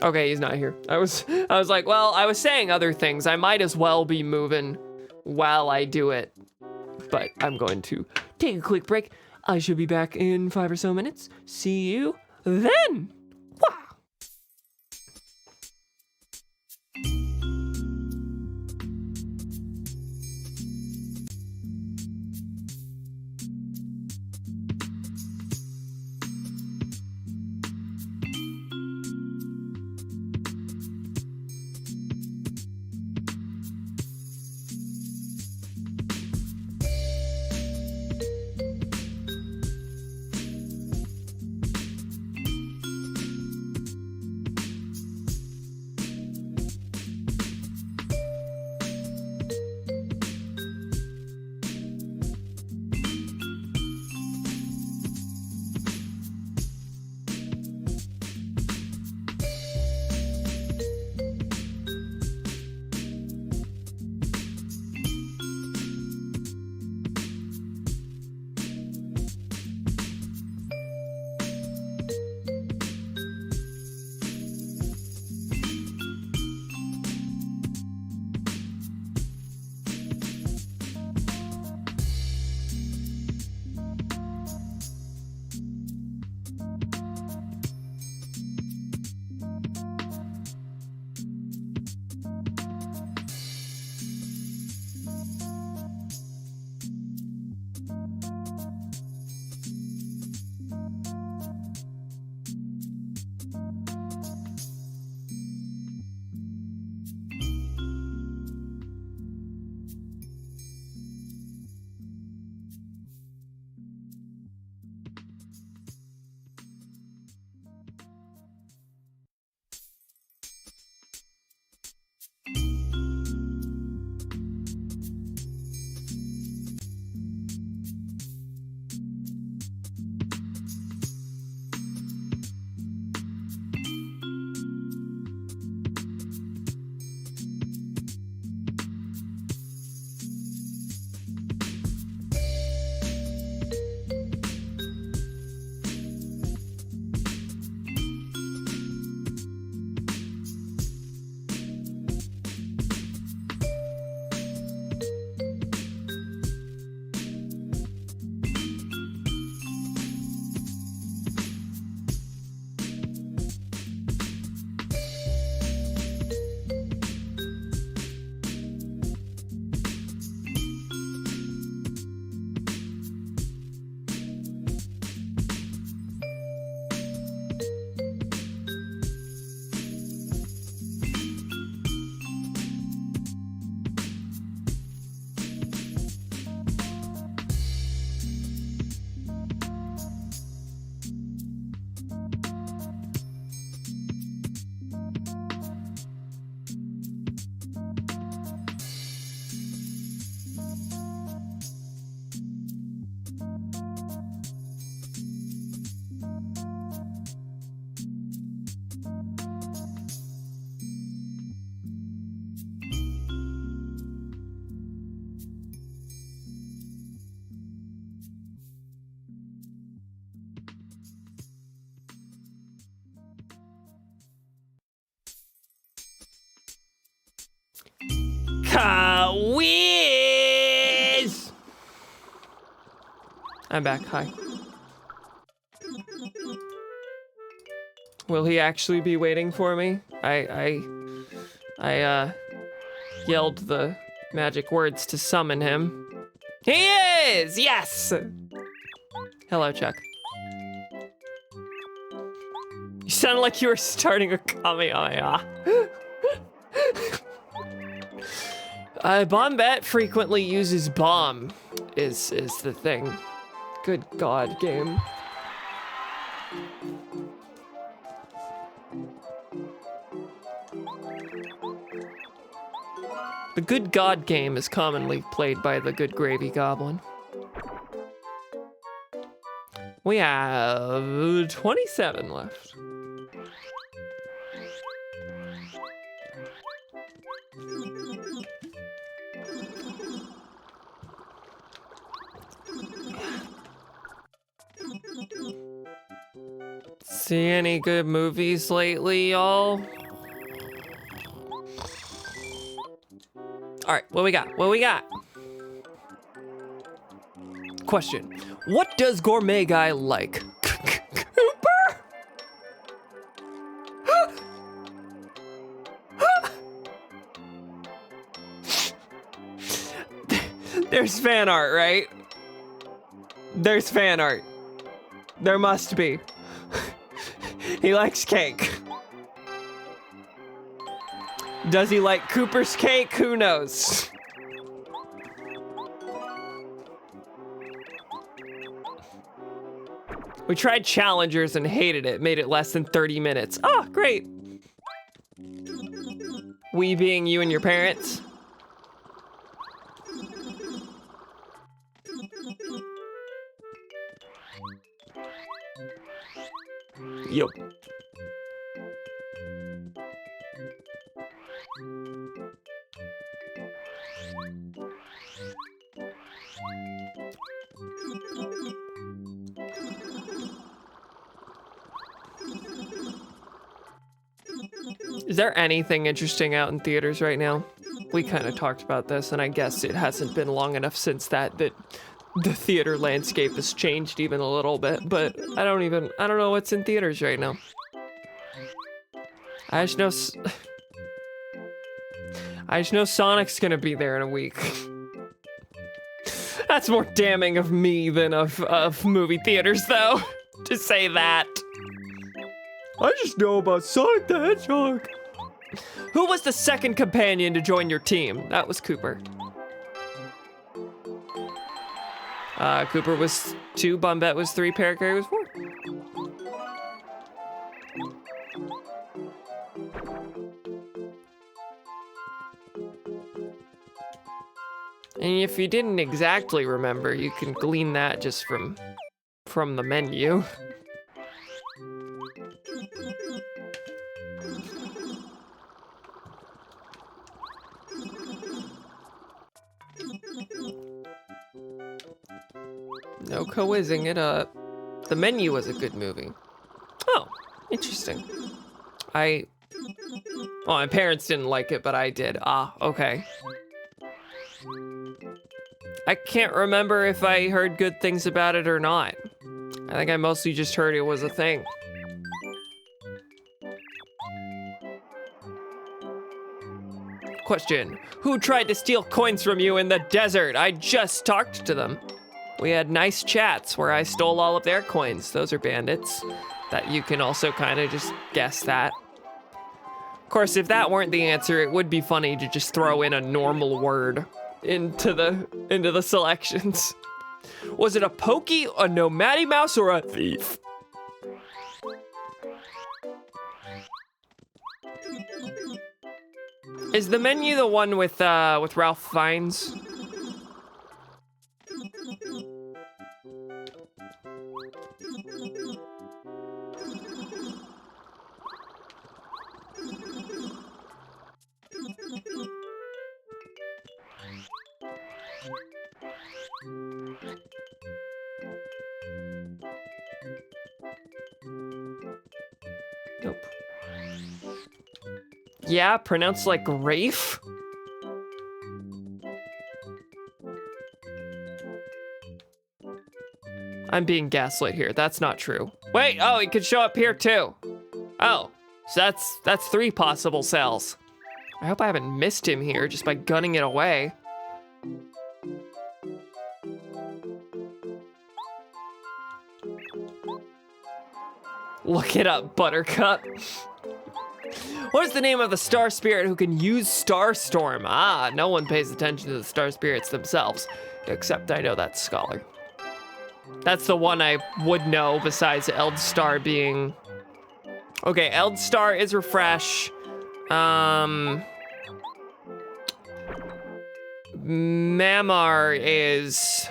Okay, he's not here. I was like, well, I was saying other things. I might as well be moving while I do it. But I'm going to take a quick break. I should be back in 5 or so minutes. See you then. Wow. Whiz! I'm back. Hi. Will he actually be waiting for me? I yelled the magic words to summon him. He is! Yes! Hello, Chuck. You sound like you were starting a Kamehameha. Bombette frequently uses bomb, is the thing. Good God, game. The Good God game is commonly played by the Good Gravy Goblin. We have 27 left. See any good movies lately, y'all? All right, what we got? What we got? Question. What does Gourmet Guy like? Cooper? There's fan art, right? There's fan art. There must be. He likes cake. Does he like Cooper's cake? Who knows? We tried challengers and hated it. Made it less than 30 minutes. Oh, great. We being you and your parents. Yup. Is there anything interesting out in theaters right now? We kind of talked about this, and I guess it hasn't been long enough since that the theater landscape has changed even a little bit, but I don't know what's in theaters right now. I just know Sonic's gonna be there in a week. That's more damning of me than of movie theaters, though, to say that. I just know about Sonic the Hedgehog. Who was the second companion to join your team? That was Cooper. Cooper was 2, Bombette was 3, Parakarry was 4. And if you didn't exactly remember, you can glean that just from the menu. No co-whizzing it up. The Menu was a good movie. Oh, interesting. Well, my parents didn't like it, but I did. Ah, okay. I can't remember if I heard good things about it or not. I think I mostly just heard it was a thing. Question. Who tried to steal coins from you in the desert? I just talked to them. We had nice chats where I stole all of their coins. Those are bandits. That you can also kind of just guess that. Of course, if that weren't the answer, it would be funny to just throw in a normal word into the selections. Was it a pokey, a nomady mouse, or a thief? Is the Menu the one with Ralph Fiennes? Nope. Yeah, pronounced like Rafe? I'm being gaslit here. That's not true. Wait, oh, he could show up here too. Oh, so that's 3 possible cells. I hope I haven't missed him here just by gunning it away. Look it up, Buttercup. What is the name of the star spirit who can use Starstorm? Ah, no one pays attention to the star spirits themselves, except I know that's Scholar. That's the one I would know besides Eldstar being... Okay, Eldstar is Refresh. Mamar is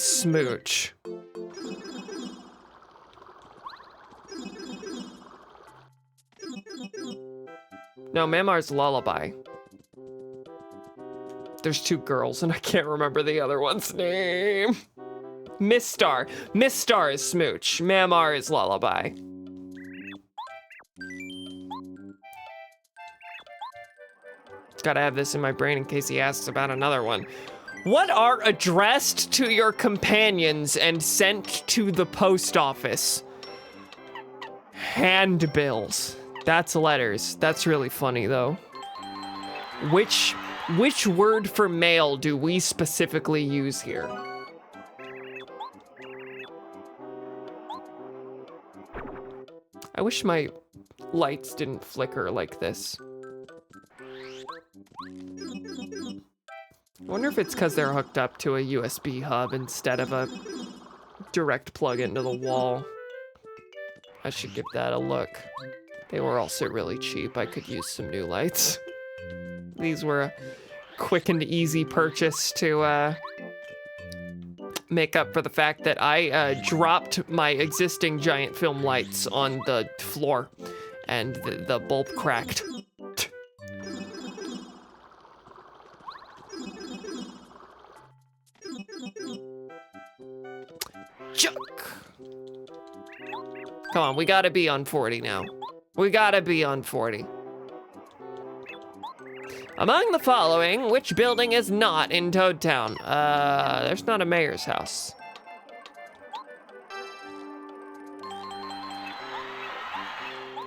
Smooch. No, Mamar's Lullaby. There's two girls and I can't remember the other one's name. Miss Star. Miss Star is Smooch. Mamar is Lullaby. Gotta have this in my brain in case he asks about another one. What are addressed to your companions and sent to the post office? Handbills. That's letters. That's really funny though. Which word for mail do we specifically use here? I wish my lights didn't flicker like this. I wonder if it's because they're hooked up to a USB hub instead of a direct plug into the wall. I should give that a look. They were also really cheap. I could use some new lights. These were a quick and easy purchase to make up for the fact that I dropped my existing giant film lights on the floor and the bulb cracked. Chuck. Come on, we gotta be on 40 now. We gotta be on 40. Among the following, which building is not in Toad Town? There's not a mayor's house.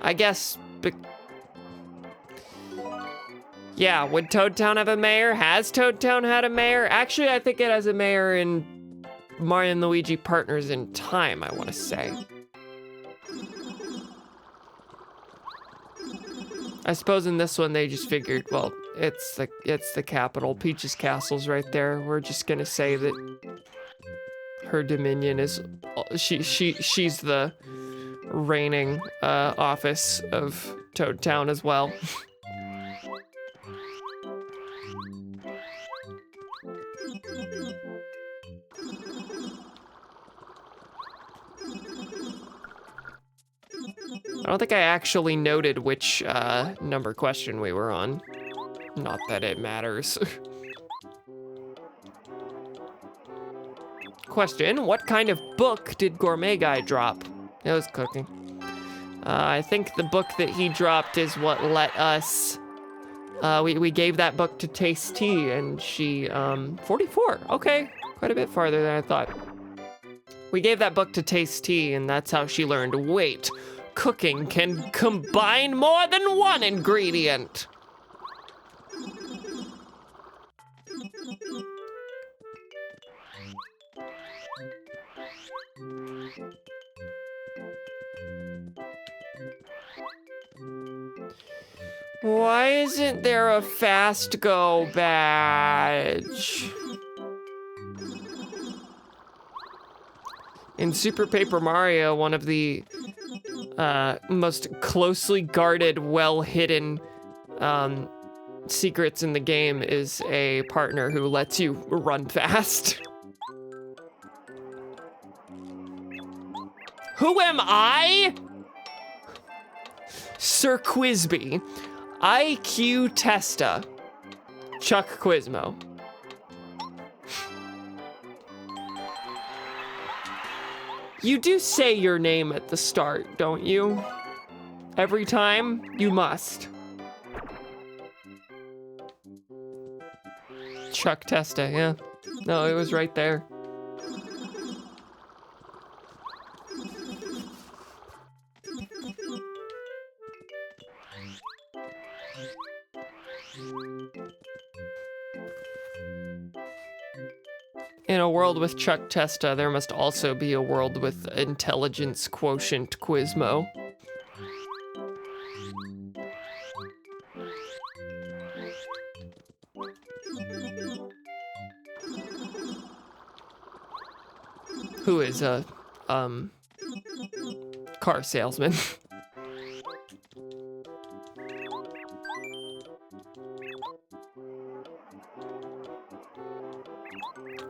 I guess, yeah, would Toad Town have a mayor? Has Toad Town had a mayor? Actually, I think it has a mayor in Mario and Luigi Partners in Time, I want to say. I suppose in this one they just figured, well, it's the capital. Peach's castle's right there. We're just gonna say that her dominion is she's the reigning office of Toad Town as well. I don't think I actually noted which number question we were on. Not that it matters. Question, what kind of book did Gourmet Guy drop? It was cooking. I think the book that he dropped is what let us, we gave that book to Taste Tea and she, 44, okay, quite a bit farther than I thought. We gave that book to Taste Tea and that's how she learned, wait, cooking can combine more than one ingredient. Why isn't there a fast go badge? In Super Paper Mario, one of the most closely guarded, well-hidden secrets in the game is a partner who lets you run fast. Who am I? Sir Quizby. IQ Testa. Chuck Quizmo. You do say your name at the start, don't you? Every time? You must. Chuck Testa, yeah. No, it was right there. In a world with Chuck Testa, there must also be a world with intelligence quotient Quizmo. Who is a, car salesman.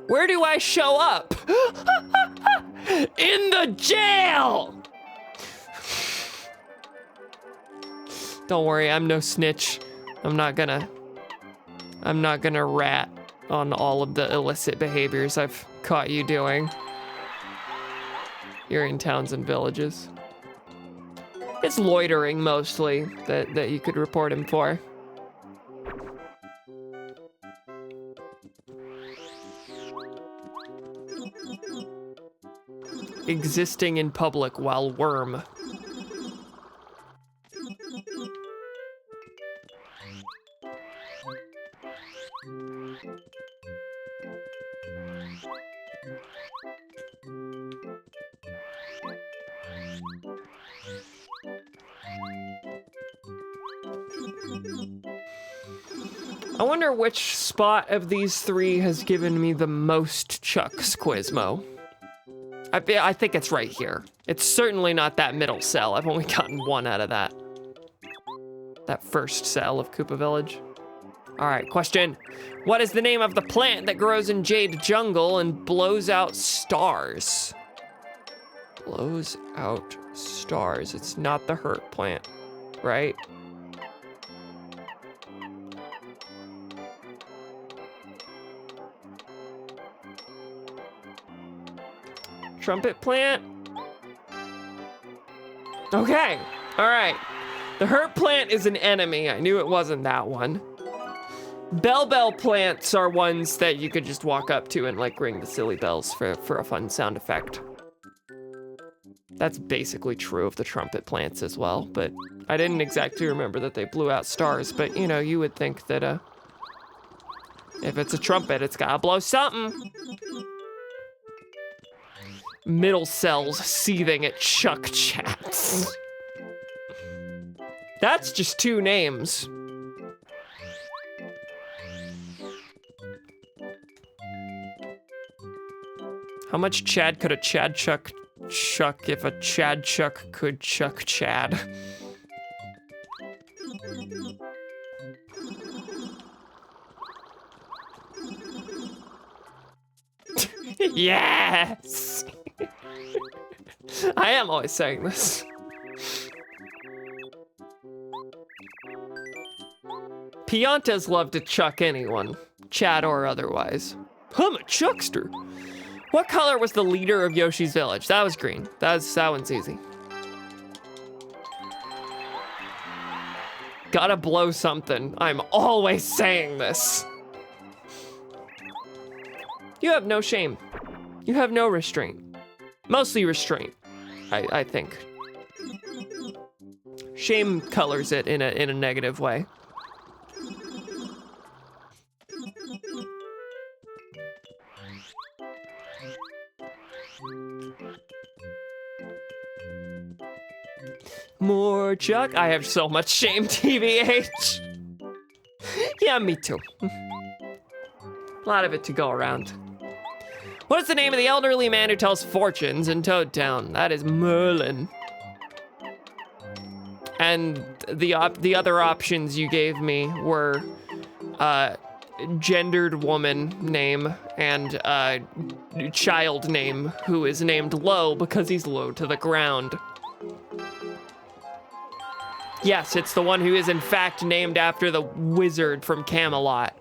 Where do I show up? In the jail! Don't worry, I'm no snitch. I'm not gonna rat on all of the illicit behaviors I've caught you doing. You're in towns and villages. It's loitering mostly that you could report him for. Existing in public while worm. I wonder which spot of these three has given me the most chucks, Quizmo. I think it's right here. It's certainly not that middle cell. I've only gotten one out of that. That first cell of Koopa Village. All right, question. What is the name of the plant that grows in Jade Jungle and blows out stars? Blows out stars. It's not the hurt plant, right? Trumpet plant? Okay, all right. The hurt plant is an enemy. I knew it wasn't that one. Bell plants are ones that you could just walk up to and like ring the silly bells for a fun sound effect. That's basically true of the trumpet plants as well, but I didn't exactly remember that they blew out stars, but you know, you would think that if it's a trumpet, it's gotta blow something. Middle cells seething at Chuck chats. That's just two names. How much Chad could a Chad Chuck chuck if a Chad Chuck could chuck Chad? Yes! I am always saying this. Piantas love to chuck anyone, Chad or otherwise. I'm a chuckster. What color was the leader of Yoshi's Village? That was green. That one's easy. Gotta blow something. I'm always saying this. You have no shame. You have no restraint. Mostly restraint, I think. Shame colors it in a negative way. More Chuck. I have so much shame, TBH. Yeah, me too. A lot of it to go around. What is the name of the elderly man who tells fortunes in Toad Town? That is Merlin. And the other options you gave me were gendered woman name and child name who is named Low because he's low to the ground. Yes, it's the one who is in fact named after the wizard from Camelot.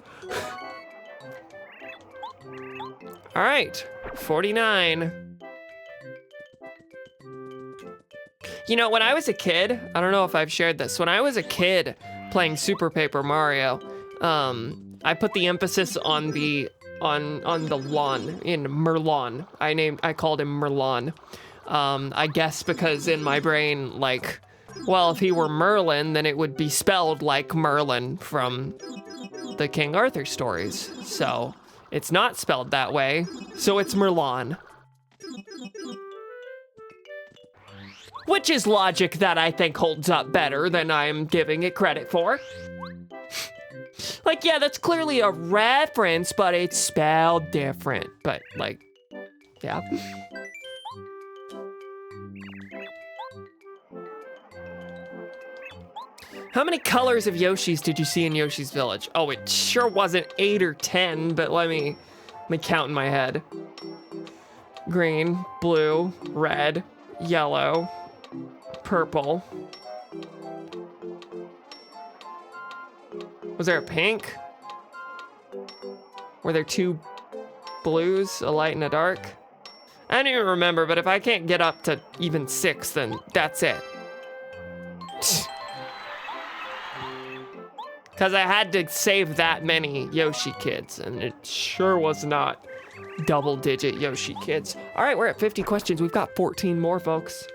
All right, 49. You know, when I was a kid, I don't know if I've shared this. When I was a kid playing Super Paper Mario, I put the emphasis on the lawn in Merlon. I called him Merlon. I guess because in my brain, like, well, if he were Merlin, then it would be spelled like Merlin from the King Arthur stories. So it's not spelled that way, so it's Merlon. Which is logic that I think holds up better than I'm giving it credit for. Like, yeah, that's clearly a reference, but it's spelled different. But, like, yeah. How many colors of Yoshis did you see in Yoshi's Village? Oh, it sure wasn't 8 or 10, but let me Let me count in my head. Green, blue, red, yellow, purple. Was there a pink? Were there 2 blues, a light and a dark? I don't even remember, but if I can't get up to even 6, then that's it. Because I had to save that many Yoshi kids, and it sure was not double-digit Yoshi kids. All right, we're at 50 questions. We've got 14 more, folks.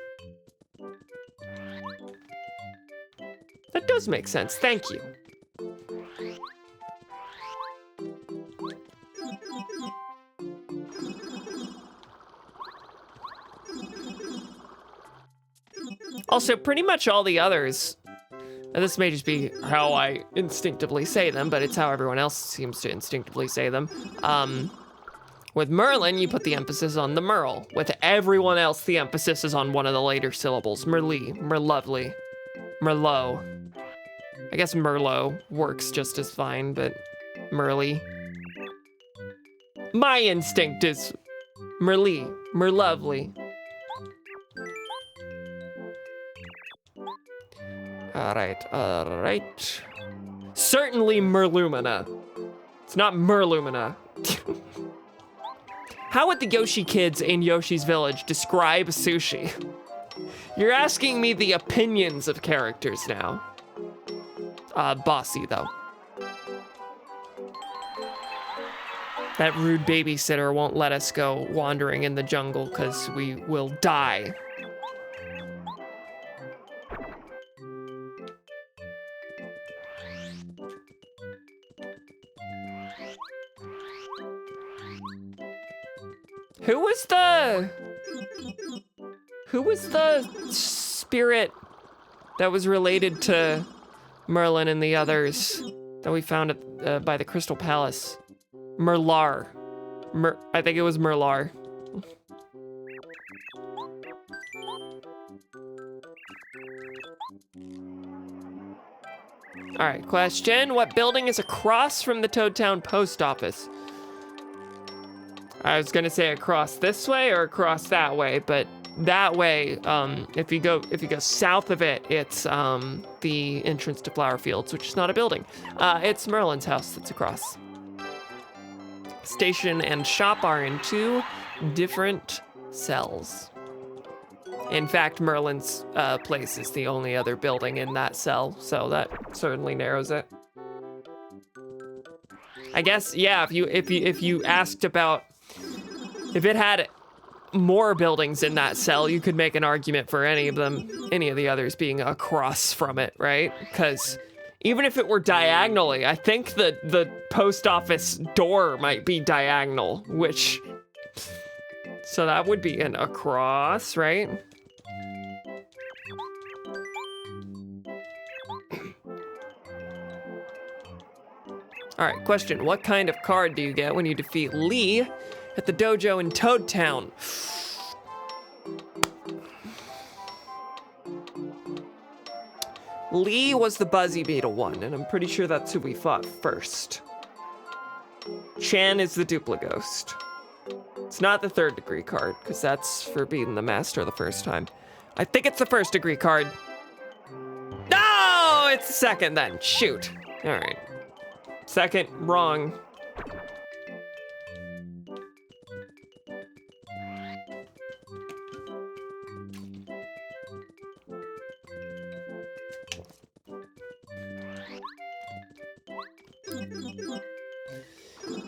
That does make sense. Thank you. Also, pretty much all the others, and this may just be how I instinctively say them, but it's how everyone else seems to instinctively say them. With Merlin, you put the emphasis on the Merle. With everyone else, the emphasis is on one of the later syllables. Merlee, Merlovely, Merlot. I guess Merlot works just as fine, but Merlee. My instinct is Merlee, Merlovely. All right. Certainly Merlumina. It's not Merlumina. How would the Yoshi kids in Yoshi's Village describe sushi? You're asking me the opinions of characters now. Bossy, though. That rude babysitter won't let us go wandering in the jungle because we will die. Who was the spirit that was related to Merlin and the others that we found at, by the Crystal Palace? Merlar. I think it was Merlar. All right, question. What building is across from the Toad Town post office? I was gonna say across this way or across that way, but that way, if you go south of it, it's the entrance to Flower Fields, which is not a building. It's Merlin's house that's across. Station and shop are in 2 different cells. In fact, Merlin's place is the only other building in that cell, so that certainly narrows it. I guess, yeah, if you asked about if it had more buildings in that cell, you could make an argument for any of the others being across from it, right? Because even if it were diagonally, I think the post office door might be diagonal, so that would be an across, right? All right, question. What kind of card do you get when you defeat Lee at the dojo in Toad Town? Lee was the Buzzy Beetle one, and I'm pretty sure that's who we fought first. Chan is the Duplighost. It's not the 3rd degree card, because that's for beating the master the first time. I think it's the 1st degree card. No, it's the 2nd then. Shoot. All right. 2nd, wrong.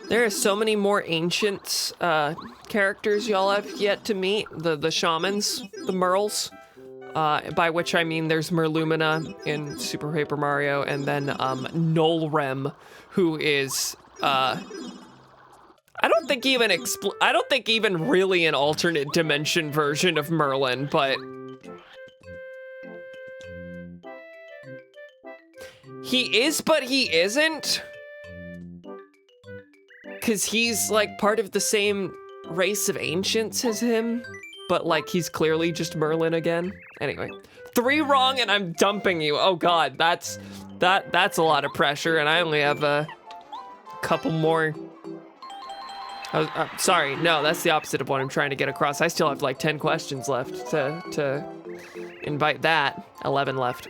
There are so many more ancient characters y'all have yet to meet. The shamans, the Merles, by which I mean there's Merlumina in Super Paper Mario, and then Nolrem, who is I don't think even really an alternate dimension version of Merlin, but he is, but he isn't. Because he's, like, part of the same race of ancients as him, but, like, he's clearly just Merlin again. Anyway, 3 wrong and I'm dumping you. Oh, God, that's a lot of pressure, and I only have a couple more Sorry, no, that's the opposite of what I'm trying to get across. I still have like 10 questions left to invite that. 11 left.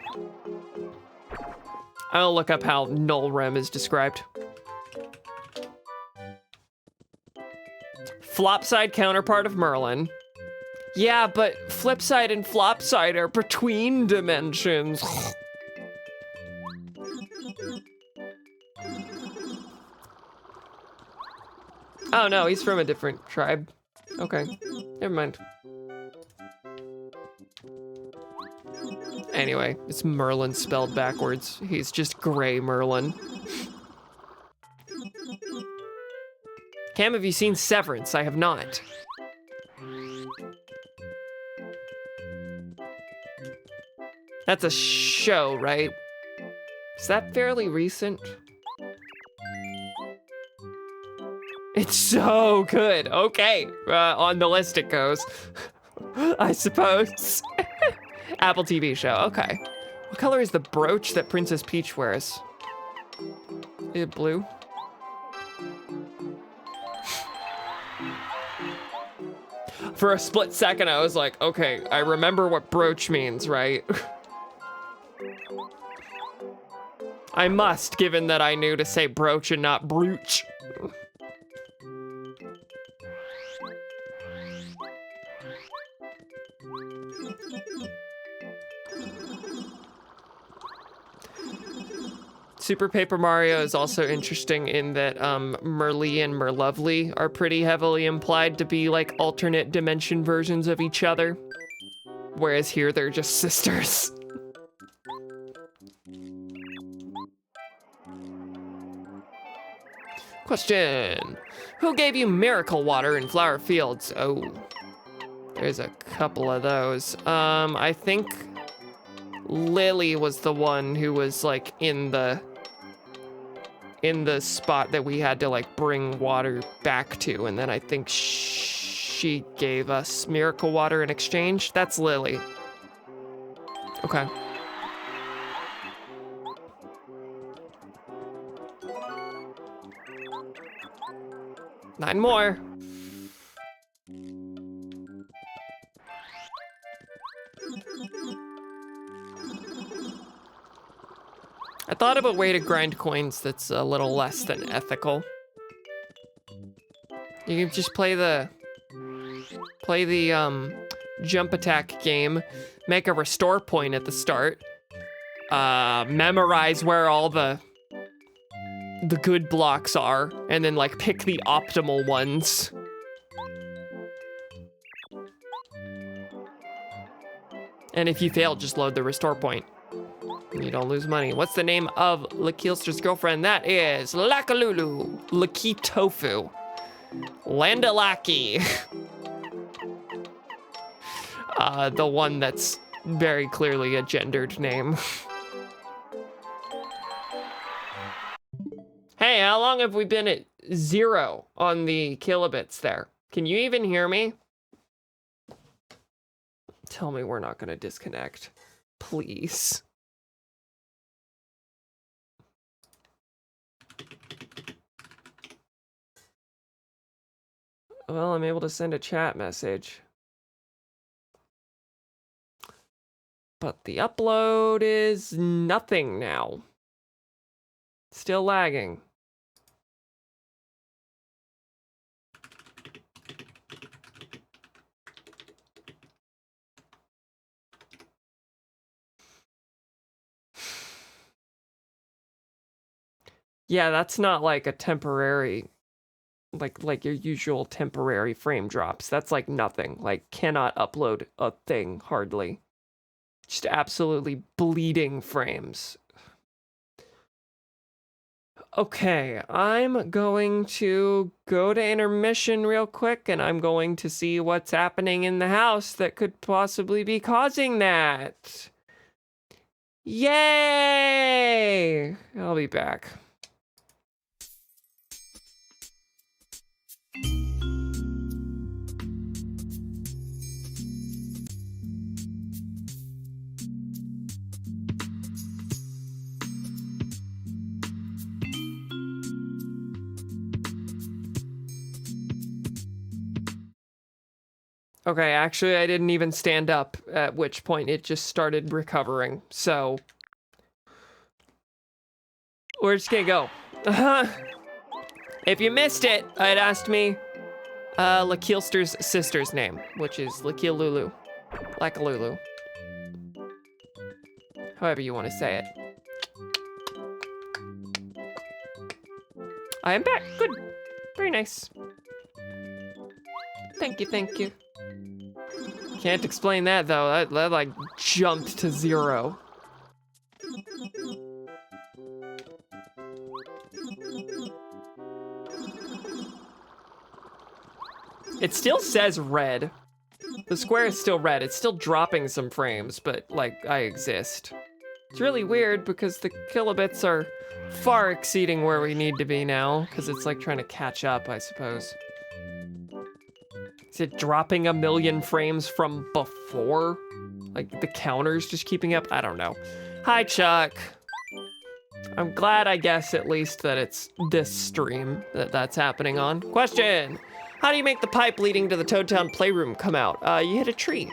I'll look up how null rem is described. Flopside counterpart of Merlin. Yeah, but flipside and flopside are between dimensions. Oh no, he's from a different tribe. Okay, never mind. Anyway, it's Merlin spelled backwards. He's just gray Merlin. Cam, have you seen Severance? I have not. That's a show, right? Is that fairly recent? It's so good. Okay, on the list it goes. I suppose. Apple TV show, okay. What color is the brooch that Princess Peach wears? Is it blue? For a split second, I was like, okay, I remember what brooch means, right? I must, given that I knew to say brooch and not brooch. Super Paper Mario is also interesting in that Merlee and Merlovely are pretty heavily implied to be like alternate dimension versions of each other. Whereas here they're just sisters. Question. Who gave you miracle water in Flower Fields? Oh, there's a couple of those. I think Lily was the one who was like in the spot that we had to like bring water back to, and then I think she gave us miracle water in exchange. That's Lily. Okay. Nine more. I thought of a way to grind coins that's a little less than ethical. You can just play the jump attack game, make a restore point at the start, memorize where all the good blocks are, and then like pick the optimal ones. And if you fail, just load the restore point. You don't lose money. What's the name of Lakeelster's girlfriend? That is Lakalulu, Laki Tofu, Landalaki. The one that's very clearly a gendered name. Hey, how long have we been at 0 on the kilobits there? Can you even hear me? Tell me we're not gonna disconnect, please. Well, I'm able to send a chat message. But the upload is nothing now. Still lagging. Yeah, that's not like a temporary, like your usual temporary frame drops. That's like nothing. Like cannot upload a thing, hardly. Just absolutely bleeding frames. Okay, I'm going to go to intermission real quick, and I'm going to see what's happening in the house that could possibly be causing that. Yay! I'll be back. Okay, actually, I didn't even stand up, at which point it just started recovering. So, we're just gonna go. If you missed it, it asked me Lakeelster's sister's name, which is Lakeel Lulu. Lakalulu. However you want to say it. I am back. Good. Very nice. Thank you, thank you. Can't explain that, though. That like, jumped to 0. It still says red. The square is still red. It's still dropping some frames, but, like, I exist. It's really weird because the kilobits are far exceeding where we need to be now, because it's, like, trying to catch up, I suppose. Is it dropping a million frames from before? Like, the counter's just keeping up? I don't know. Hi, Chuck. I'm glad, I guess, at least, that it's this stream that's happening on. Question! How do you make the pipe leading to the Toadtown Playroom come out? You hit a tree.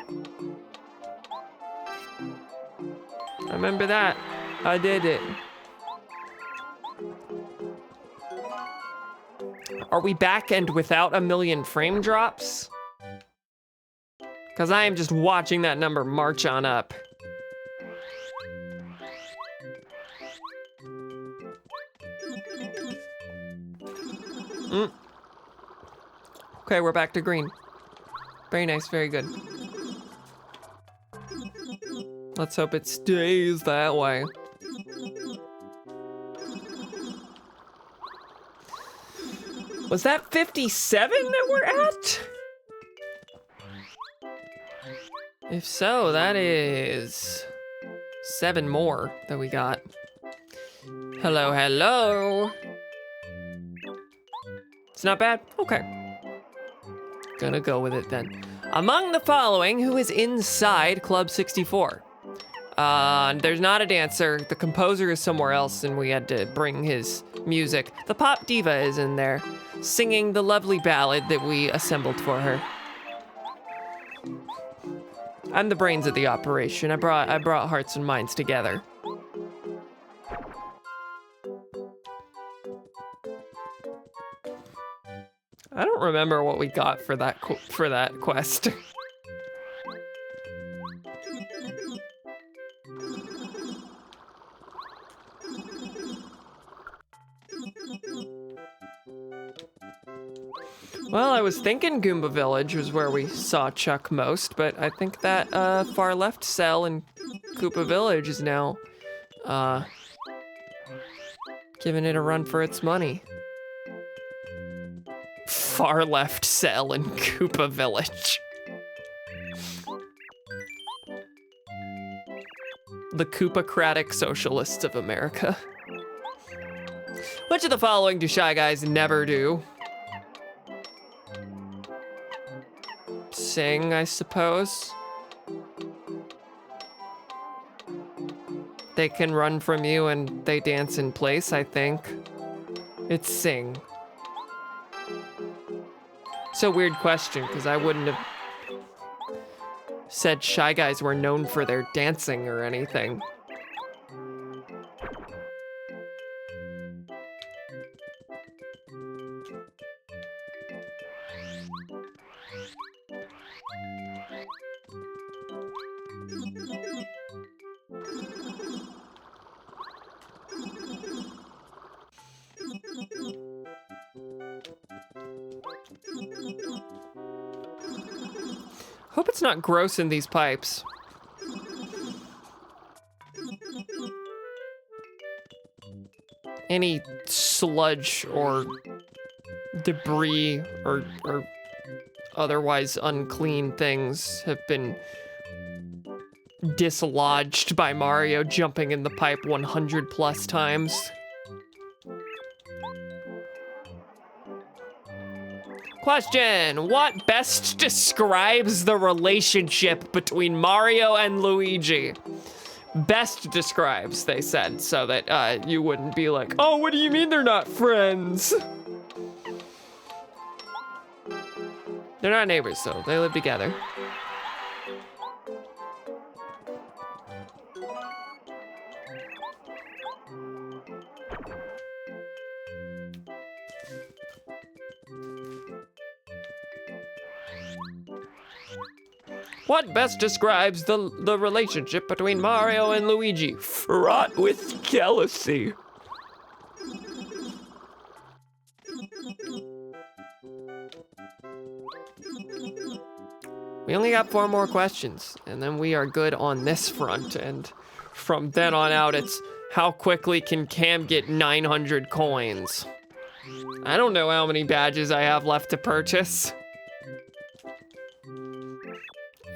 I remember that. I did it. Are we back and without a million frame drops? Because I am just watching that number march on up. Okay, we're back to green. Very nice, very good. Let's hope it stays that way. Was that 57 that we're at? If so, that is 7 more that we got. Hello, hello. It's not bad? Okay. Gonna go with it then. Among the following, who is inside Club 64? There's not a dancer. The composer is somewhere else and we had to bring his music. The pop diva is in there, singing the lovely ballad that we assembled for her. I'm the brains of the operation. I brought hearts and minds together. I don't remember what we got for that quest. Well, I was thinking Goomba Village was where we saw Chuck most, but I think that far left cell in Koopa Village is now giving it a run for its money. Far left cell in Koopa Village. The Koopacratic Socialists of America. Which of the following do Shy Guys never do? Sing, I suppose. They can run from you and they dance in place, I think. It's sing. It's a weird question, because I wouldn't have said Shy Guys were known for their dancing or anything. Hope it's not gross in these pipes. Any sludge or debris or otherwise unclean things have been dislodged by Mario jumping in the pipe 100 plus times. Question, what best describes the relationship between Mario and Luigi? Best describes, they said, so that you wouldn't be like, oh, what do you mean they're not friends? They're not neighbors, though. They live together. What best describes the relationship between Mario and Luigi? Fraught with jealousy. We only got 4 more questions, and then we are good on this front, and from then on out, it's how quickly can Cam get 900 coins? I don't know how many badges I have left to purchase.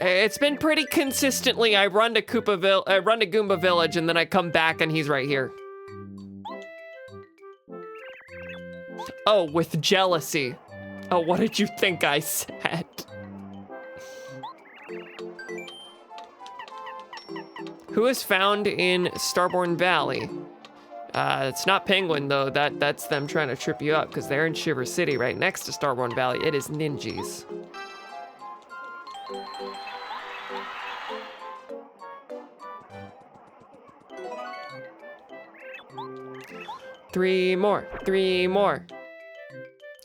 It's been pretty consistently, I run to Goomba Village, and then I come back and he's right here. Oh, with jealousy. Oh, what did you think I said? Who is found in Starborn Valley? It's not Penguin, though. That's them trying to trip you up, because they're in Shiver City, right next to Starborn Valley. It is Ninjas. Three more.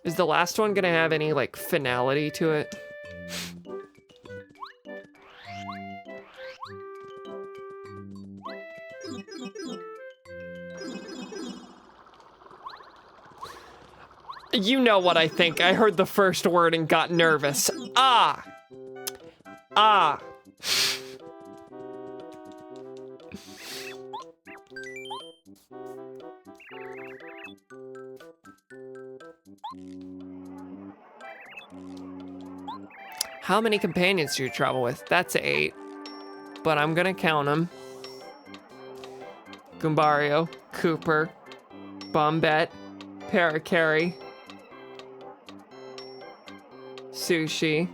Is the last one gonna have any, like, finality to it? You know what I think. I heard the first word and got nervous. Ah. How many companions do you travel with? That's 8, but I'm gonna count them. Goombario, Cooper, Bombette, Parakarry, Sushi,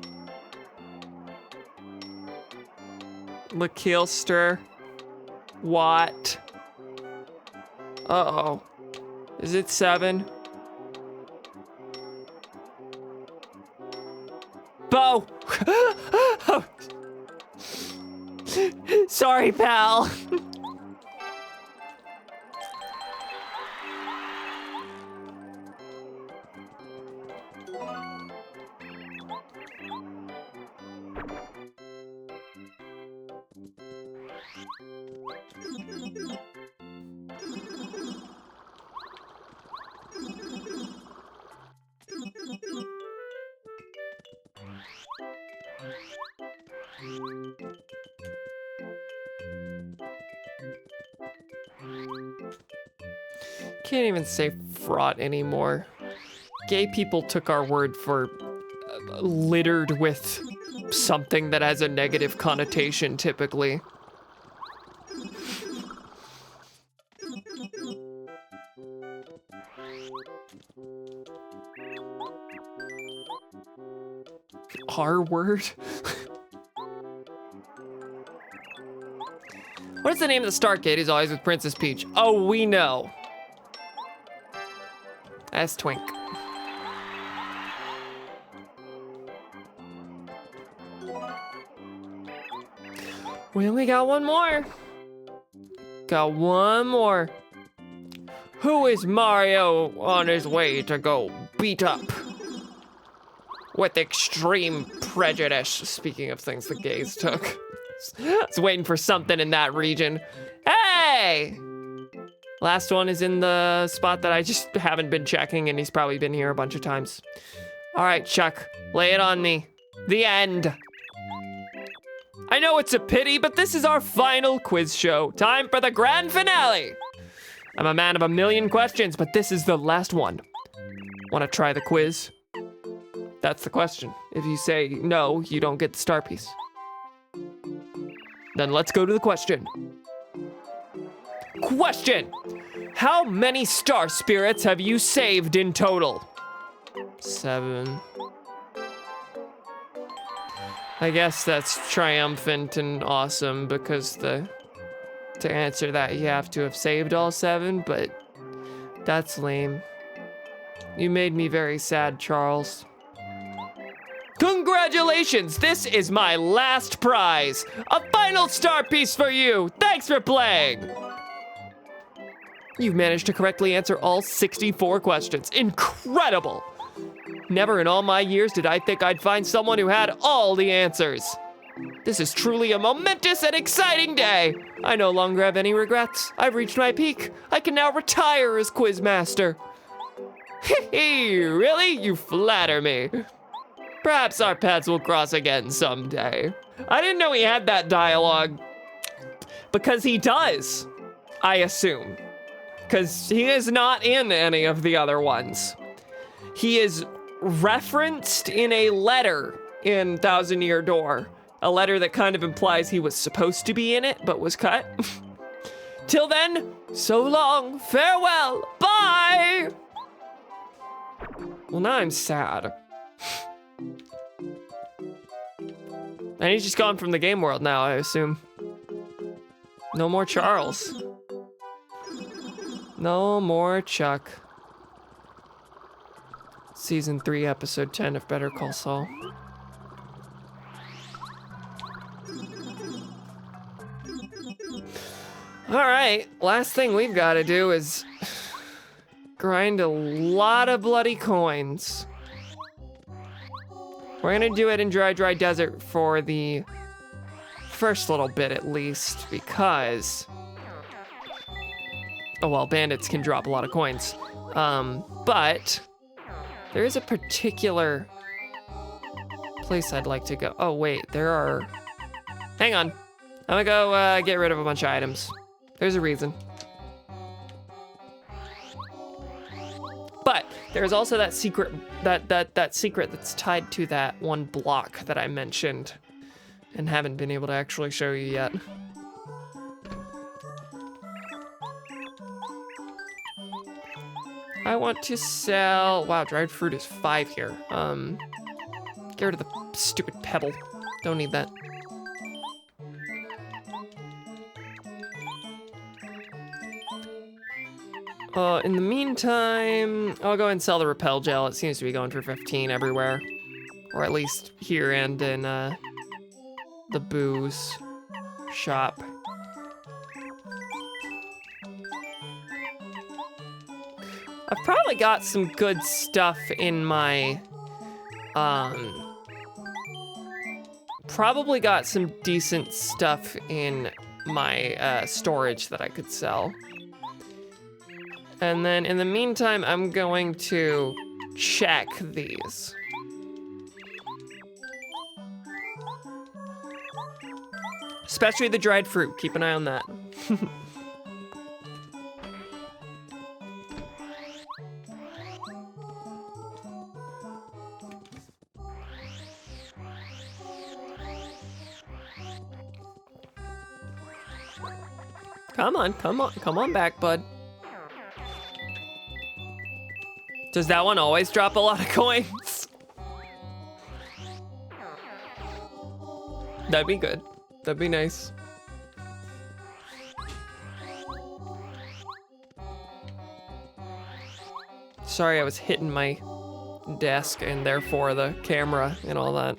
Lakeelster, Watt. Uh-oh. Is it 7? Bo! Sorry, pal. Can't even say fraught anymore. Gay people took our word for littered with something that has a negative connotation typically. Our word? What is the name of the Star Kid who's always with Princess Peach? Oh, we know. That's Twink. We only got one more. Got one more. Who is Mario on his way to go beat up? With extreme prejudice. Speaking of things the gays took. I was waiting for something in that region. Hey! Last one is in the spot that I just haven't been checking, and he's probably been here a bunch of times. All right, Chuck, lay it on me. The end. I know it's a pity, but this is our final quiz show. Time for the grand finale. I'm a man of a million questions, but this is the last one. Want to try the quiz? That's the question. If you say no, you don't get the star piece. Then let's go to the question. Question! How many star spirits have you saved in total? 7. I guess that's triumphant and awesome because to answer that you have to have saved all 7, but that's lame. You made me very sad, Charles. Congratulations, this is my last prize. A final star piece for you. Thanks for playing. You've managed to correctly answer all 64 questions. Incredible. Never in all my years did I think I'd find someone who had all the answers. This is truly a momentous and exciting day. I no longer have any regrets. I've reached my peak. I can now retire as Quizmaster. Hee, really? You flatter me. Perhaps our paths will cross again someday. I didn't know he had that dialogue. Because he does, I assume. Because he is not in any of the other ones. He is referenced in a letter in Thousand Year Door. A letter that kind of implies he was supposed to be in it, but was cut. Till then, so long, farewell, bye! Well, now I'm sad. And he's just gone from the game world now, I assume. No more Charles. No more Chuck. Season 3, episode 10 of Better Call Saul. All right, last thing we've got to do is grind a lot of bloody coins. We're gonna do it in Dry Desert for the first little bit at least, because, oh well, bandits can drop a lot of coins. But there is a particular place I'd like to go. Oh wait, there are, hang on. I'm gonna go get rid of a bunch of items. There's a reason. But there's also that secret, that secret that's tied to that one block that I mentioned and haven't been able to actually show you yet. I want to sell, wow, dried fruit is 5 here. Get rid of the stupid pebble. Don't need that. In the meantime, I'll go ahead and sell the repel gel. It seems to be going for 15 everywhere. Or at least here and in the booze shop. I've probably got some good stuff in my, probably got some decent stuff in my storage that I could sell. And then in the meantime, I'm going to check these. Especially the dried fruit, keep an eye on that. Come on back, bud. Does that one always drop a lot of coins? That'd be good. That'd be nice. Sorry, I was hitting my desk and therefore the camera and all that.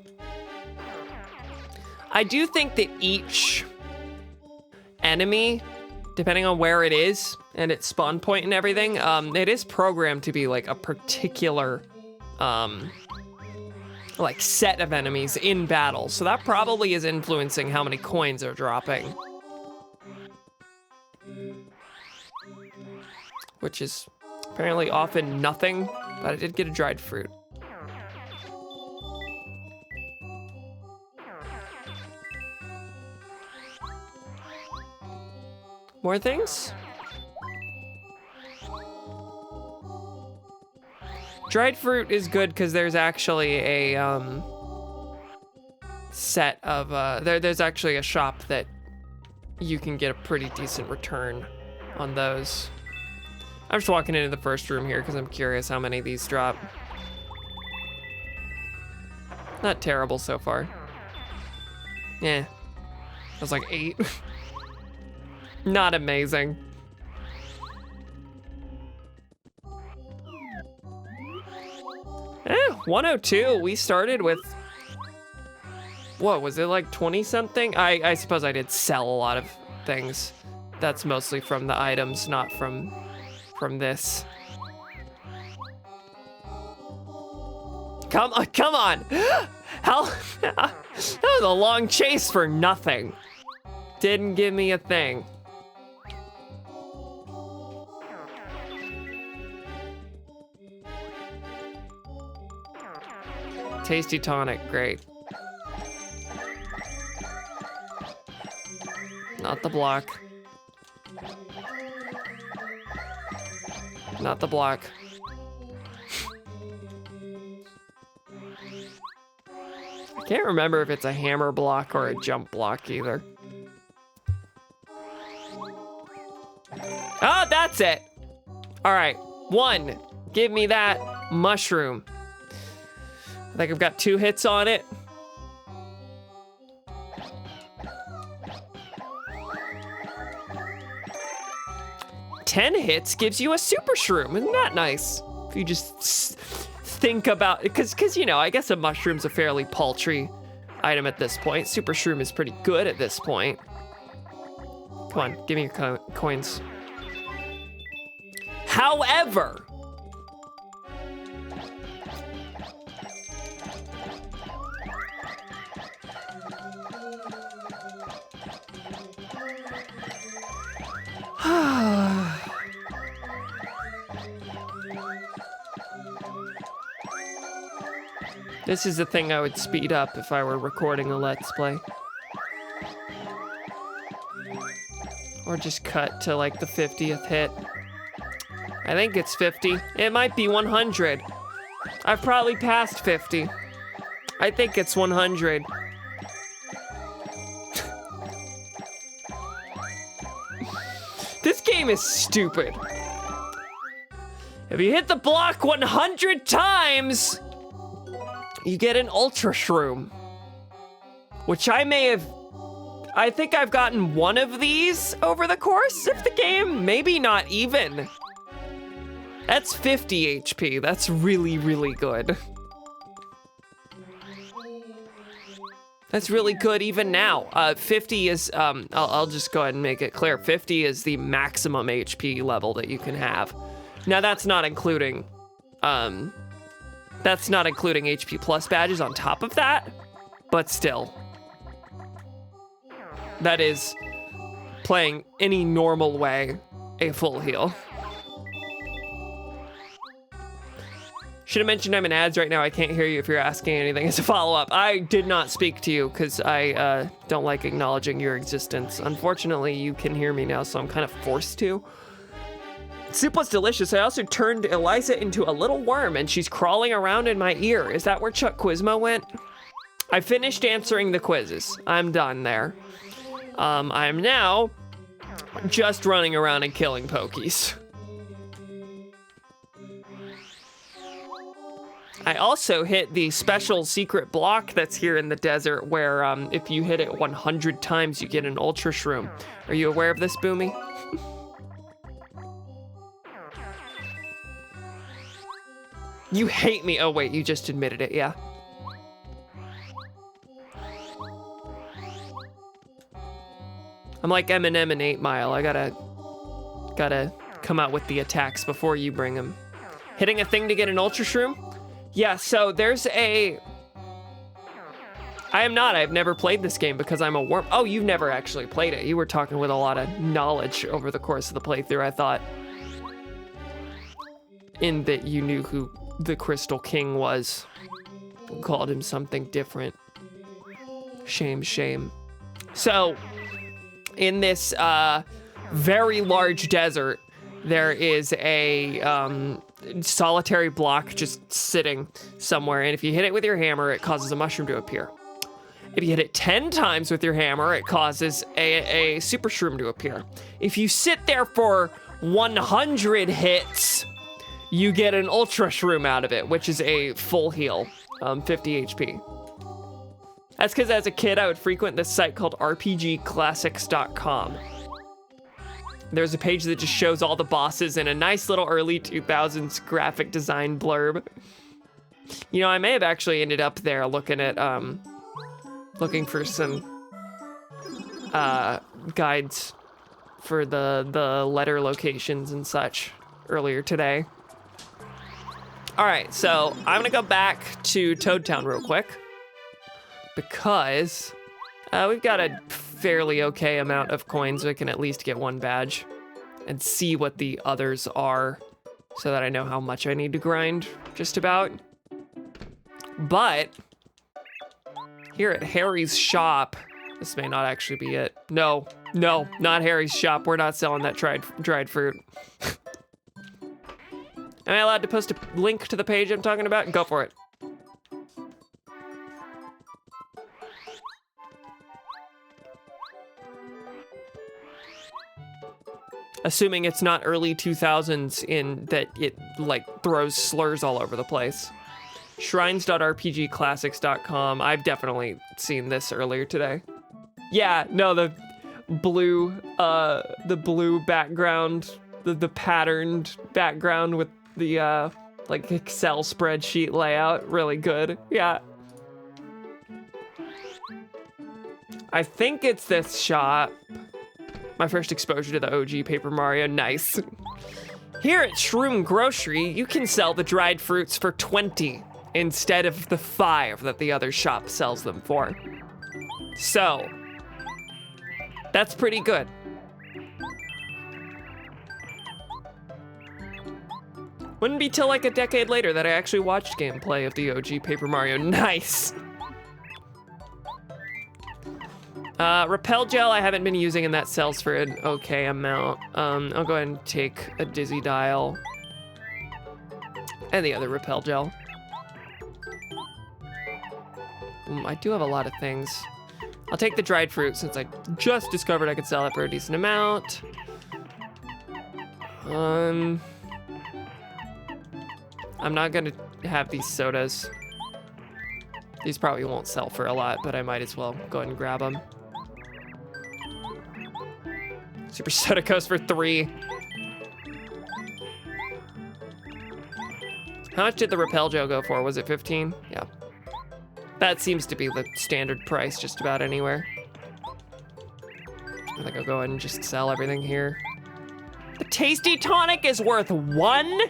I do think that each enemy, depending on where it is and its spawn point and everything, it is programmed to be like a particular like set of enemies in battle. So that probably is influencing how many coins are dropping. Which is apparently often nothing, but I did get a dried fruit. More things? Dried fruit is good because there's actually a set of there's actually a shop that you can get a pretty decent return on those. I'm just walking into the first room here because I'm curious how many of these drop. Not terrible so far. Yeah, that was like 8. Not amazing. Eh, 102. We started with what was it, like 20 something? I suppose I did sell a lot of things. That's mostly from the items, not from this. Come on. How? That was a long chase for nothing. Didn't give me a thing. Tasty tonic, great. Not the block. Not the block. I can't remember if it's a hammer block or a jump block either. Oh, that's it. All right, 1. Give me that mushroom. I think I've got 2 hits on it. Ten hits gives you a super shroom. Isn't that nice? If you just think about it, because you know, I guess a mushroom's a fairly paltry item at this point. Super shroom is pretty good at this point. Come on, give me your coins. However, this is the thing I would speed up if I were recording a Let's Play. Or just cut to like the 50th hit. I think it's 50. It might be 100. I've probably passed 50. I think it's 100. This game is stupid. If you hit the block 100 times, you get an Ultra Shroom. Which I think I've gotten 1 of these over the course of the game. Maybe not even. That's 50 HP. That's really, really good. That's really good even now. 50 is, I'll just go ahead and make it clear. 50 is the maximum HP level that you can have. Now that's not including HP plus badges on top of that, but still. That is playing any normal way a full heal. Should have mentioned I'm in ads right now. I can't hear you if you're asking anything as a follow-up. I did not speak to you because I don't like acknowledging your existence. Unfortunately, you can hear me now, so I'm kind of forced to. Soup was delicious. I also turned Eliza into a little worm, and she's crawling around in my ear. Is that where Chuck Quizmo went? I finished answering the quizzes. I'm done there. I'm now just running around and killing Pokies. I also hit the special secret block that's here in the desert where if you hit it 100 times, you get an Ultra Shroom. Are you aware of this, Boomy? You hate me. Oh, wait, you just admitted it, yeah. I'm like Eminem in 8 Mile. I gotta come out with the attacks before you bring them. Hitting a thing to get an Ultra Shroom? Yeah, so there's a... I've never played this game because I'm a worm. Oh, you've never actually played it. You were talking with a lot of knowledge over the course of the playthrough, I thought. In that you knew who the Crystal King was. Called him something different. Shame, shame. So, in this very large desert, there is a solitary block just sitting somewhere, and if you hit it with your hammer, it causes a mushroom to appear. If you hit it 10 times with your hammer, it causes a super shroom to appear. If you sit there for 100 hits, you get an ultra shroom out of it, which is a full heal, 50 HP. That's because as a kid, I would frequent this site called RPGclassics.com. There's a page that just shows all the bosses in a nice little early 2000s graphic design blurb. You know, I may have actually ended up there looking at looking for some guides for the letter locations and such earlier today. All right, so I'm gonna go back to Toad Town real quick because we've got a fairly okay amount of coins. We can at least get one badge and see what the others are so that I know how much I need to grind, just about. But here at Harry's shop, this may not actually be it. No, not Harry's shop. We're not selling that dried fruit. Am I allowed to post a link to the page I'm talking about? Go for it. Assuming it's not early 2000s in that it like throws slurs all over the place. Shrines.rpgclassics.com. I've definitely seen this earlier today. Yeah, no, the blue background, the patterned background with the like Excel spreadsheet layout, really good. Yeah. I think it's this shop. My first exposure to the OG Paper Mario, nice. Here at Shroom Grocery, you can sell the dried fruits for 20 instead of the 5 that the other shop sells them for. So, that's pretty good. Wouldn't be till like a decade later that I actually watched gameplay of the OG Paper Mario. Nice. Repel gel I haven't been using, and that sells for an okay amount. I'll go ahead and take a Dizzy Dial and the other repel gel. I do have a lot of things. I'll take the dried fruit since I just discovered I could sell it for a decent amount. I'm not gonna have these sodas. These probably won't sell for a lot, but I might as well go ahead and grab them. Super soda goes for 3. How much did the repel gel go for? Was it 15? Yeah. That seems to be the standard price just about anywhere. I think I'll go ahead and just sell everything here. The Tasty Tonic is worth 1?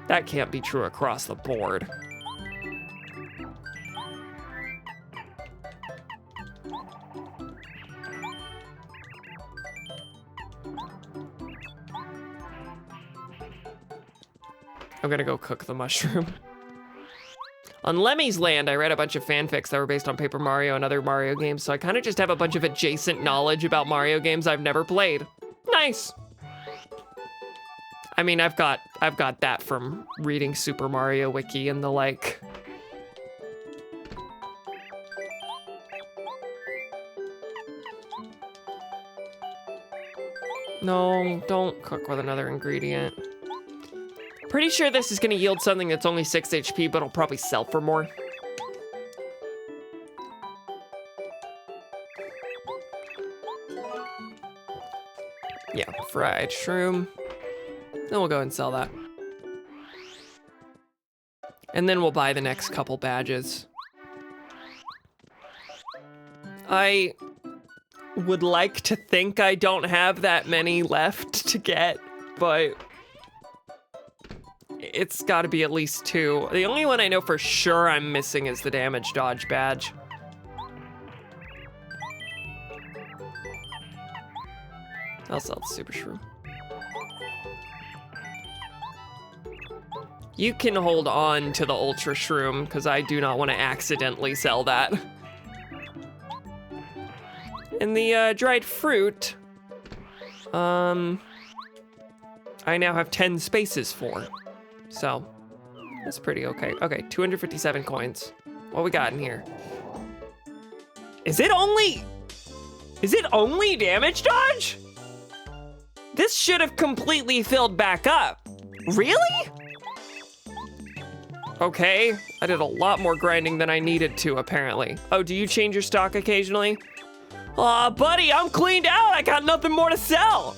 That can't be true across the board. I'm gonna go cook the mushroom. On Lemmy's Land, I read a bunch of fanfics that were based on Paper Mario and other Mario games, so I kind of just have a bunch of adjacent knowledge about Mario games I've never played. Nice. I mean, I've got that from reading Super Mario Wiki and the like. No, don't cook with another ingredient. Pretty sure this is gonna yield something that's only 6 HP, but it'll probably sell for more. Yeah, fried shroom. Then we'll go and sell that. And then we'll buy the next couple badges. I would like to think I don't have that many left to get, but it's gotta be at least 2. The only one I know for sure I'm missing is the damage dodge badge. I'll sell the super shroom. You can hold on to the ultra shroom because I do not want to accidentally sell that. And the dried fruit, I now have 10 spaces for. So, that's pretty okay. Okay, 257 coins. What we got in here? Is it only damage dodge? This should have completely filled back up. Really? Okay, I did a lot more grinding than I needed to, apparently. Oh, do you change your stock occasionally? Aw, buddy, I'm cleaned out. I got nothing more to sell.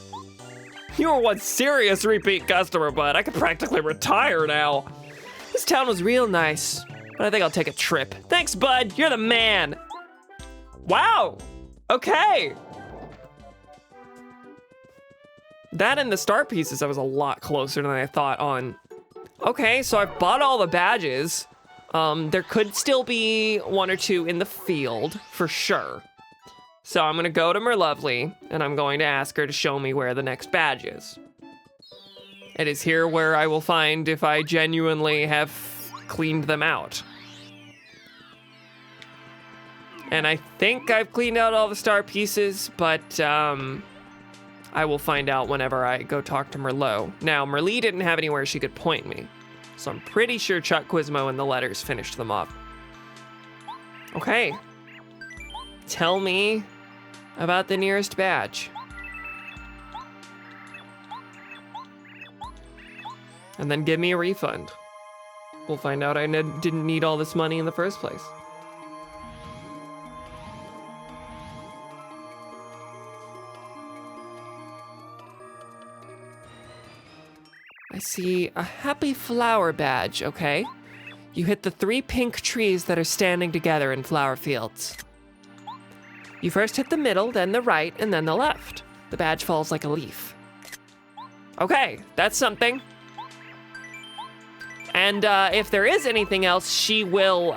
You were one serious repeat customer, bud. I could practically retire now. This town was real nice, but I think I'll take a trip. Thanks, bud. You're the man. Wow. Okay. That and the star pieces, I was a lot closer than I thought on. Okay, so I've bought all the badges. There could still be 1 or 2 in the field, for sure. So I'm gonna go to Merlovely, and I'm going to ask her to show me where the next badge is. It is here where I will find if I genuinely have cleaned them out. And I think I've cleaned out all the star pieces, but I will find out whenever I go talk to Merlot. Now, Merlee didn't have anywhere she could point me, so I'm pretty sure Chuck Quizmo and the letters finished them off. Okay. Tell me about the nearest badge. And then give me a refund. We'll find out I didn't need all this money in the first place. I see a happy flower badge, okay? You hit the 3 pink trees that are standing together in flower fields. You first hit the middle, then the right, and then the left. The badge falls like a leaf. Okay, that's something. And if there is anything else, she will,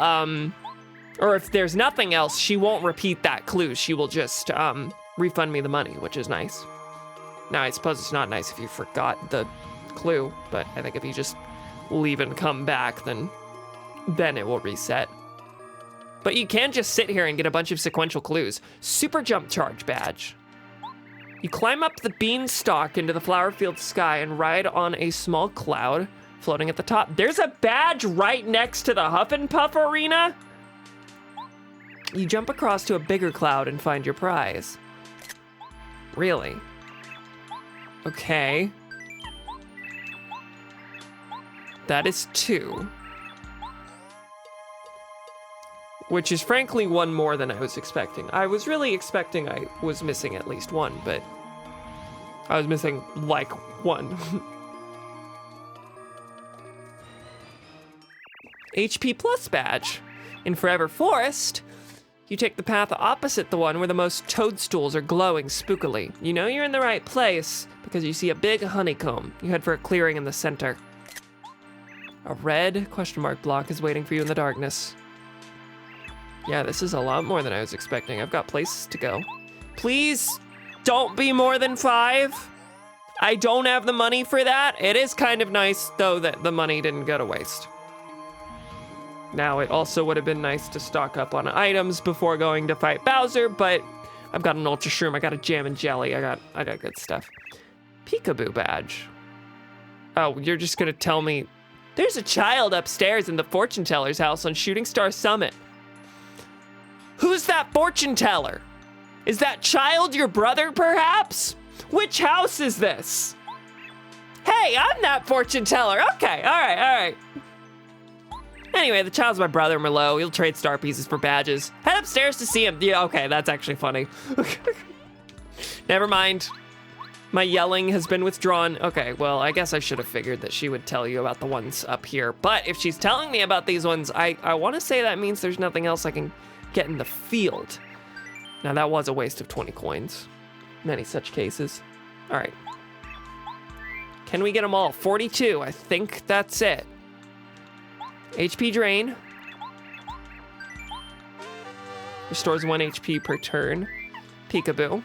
or if there's nothing else, she won't repeat that clue. She will just refund me the money, which is nice. Now, I suppose it's not nice if you forgot the clue, but I think if you just leave and come back, then it will reset. But you can just sit here and get a bunch of sequential clues. Super jump charge badge. You climb up the beanstalk into the flower field sky and ride on a small cloud floating at the top. There's a badge right next to the Huff and Puff arena. You jump across to a bigger cloud and find your prize. Really? Okay. That is 2. Which is frankly 1 more than I was expecting. I was really expecting I was missing at least 1, but I was missing like 1. HP Plus badge. In Forever Forest, you take the path opposite the one where the most toadstools are glowing spookily. You know you're in the right place because you see a big honeycomb. You head for a clearing in the center. A red question mark block is waiting for you in the darkness. Yeah, this is a lot more than I was expecting. I've got places to go. Please don't be more than 5. I don't have the money for that. It is kind of nice, though, that the money didn't go to waste. Now, it also would have been nice to stock up on items before going to fight Bowser, but I've got an Ultra Shroom, I got a Jam and Jelly, I got good stuff. Peekaboo badge. Oh, you're just gonna tell me there's a child upstairs in the fortune teller's house on Shooting Star Summit. Who's that fortune teller? Is that child your brother, perhaps? Which house is this? Hey, I'm that fortune teller. Okay, all right. Anyway, the child's my brother, Merlot. He'll trade star pieces for badges. Head upstairs to see him. Yeah, okay, that's actually funny. Never mind. My yelling has been withdrawn. Okay, well, I guess I should have figured that she would tell you about the ones up here. But if she's telling me about these ones, I want to say that means there's nothing else I can get in the field. Now, that was a waste of 20 coins. Many such cases. All right. Can we get them all? 42. I think that's it. HP drain. Restores 1 HP per turn. Peekaboo.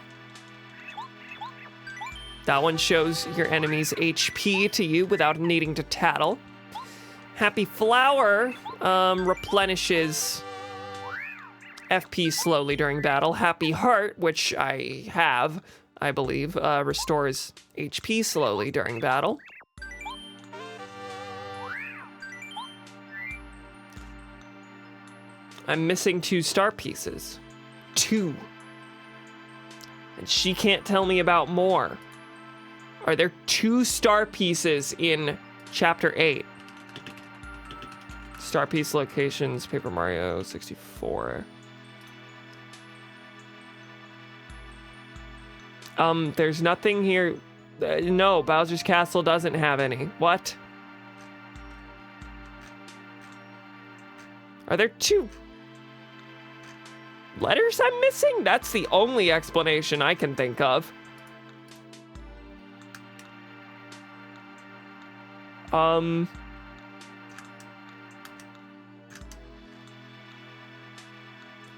That one shows your enemy's HP to you without needing to tattle. Happy Flower replenishes FP slowly during battle. Happy Heart, which I have, I believe, restores HP slowly during battle. I'm missing 2 star pieces. 2. And she can't tell me about more. Are there 2 star pieces in Chapter 8? Star piece locations, Paper Mario 64. There's nothing here. No, Bowser's Castle doesn't have any. What? Are there 2? letters I'm missing? That's the only explanation I can think of.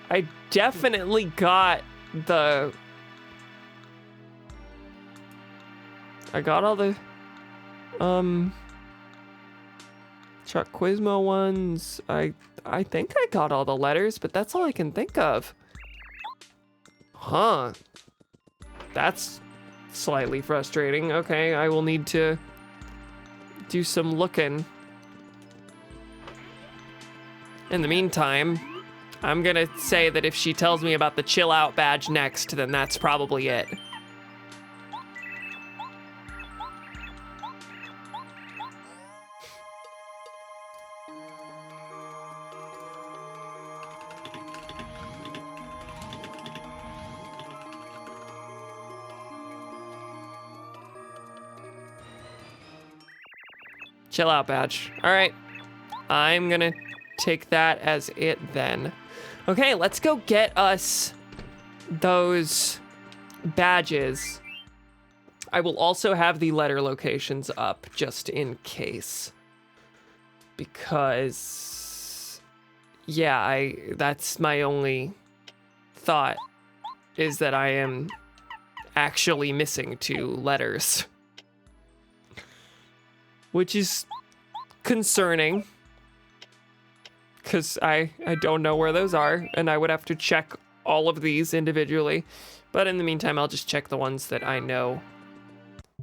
I definitely got the... I got all the, Chuck Quizmo ones. I think I got all the letters, but that's all I can think of. Huh. That's slightly frustrating. Okay, I will need to do some looking. In the meantime, I'm gonna say that if she tells me about the chill out badge next, then that's probably it. Chill out badge. All right, I'm gonna take that as it then. Okay, let's go get us those badges. I will also have the letter locations up just in case. Because, yeah, that's my only thought, is that I am actually missing 2 letters. Which is concerning, because I don't know where those are, and I would have to check all of these individually. But in the meantime, I'll just check the ones that I know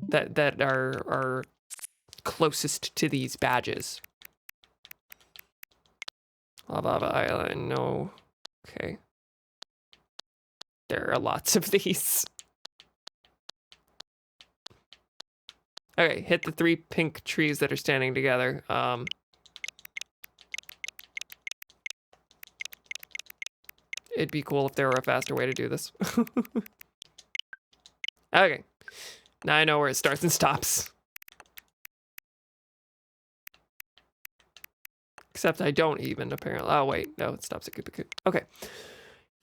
that are closest to these badges. Lava Island, no. Okay. There are lots of these. Okay, hit the 3 pink trees that are standing together. It'd be cool if there were a faster way to do this. Okay, now I know where it starts and stops. Except I don't even, apparently. Oh, wait, no, it stops at Koopa Koo. Okay.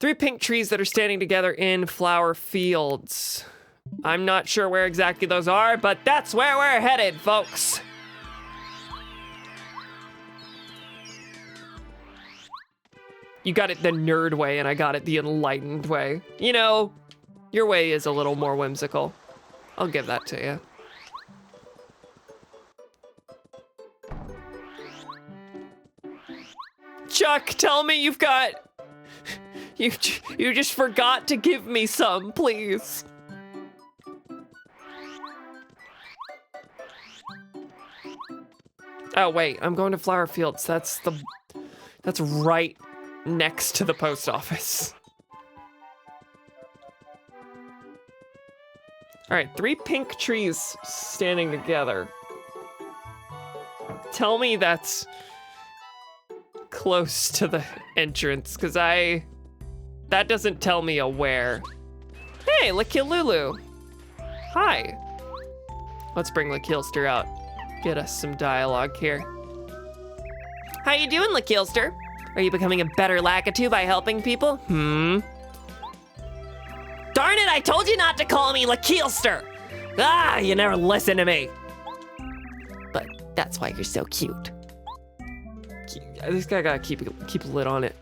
3 pink trees that are standing together in flower fields. I'm not sure where exactly those are, but that's where we're headed, folks. You got it the nerd way, and I got it the enlightened way. You know, your way is a little more whimsical. I'll give that to you. Chuck, tell me you've got... You just forgot to give me some, please. Oh, wait, I'm going to Flower Fields. That's right next to the post office. All right, 3 pink trees standing together. Tell me that's close to the entrance, because that doesn't tell me a where. Hey, Lakilulu. Hi. Let's bring Lakilster out. Get us some dialogue here. How you doing, Lakilster? Are you becoming a better Lakitu by helping people? Darn it, I told you not to call me Lakilster! Ah, you never listen to me. But that's why you're so cute. This guy gotta keep a lid on it.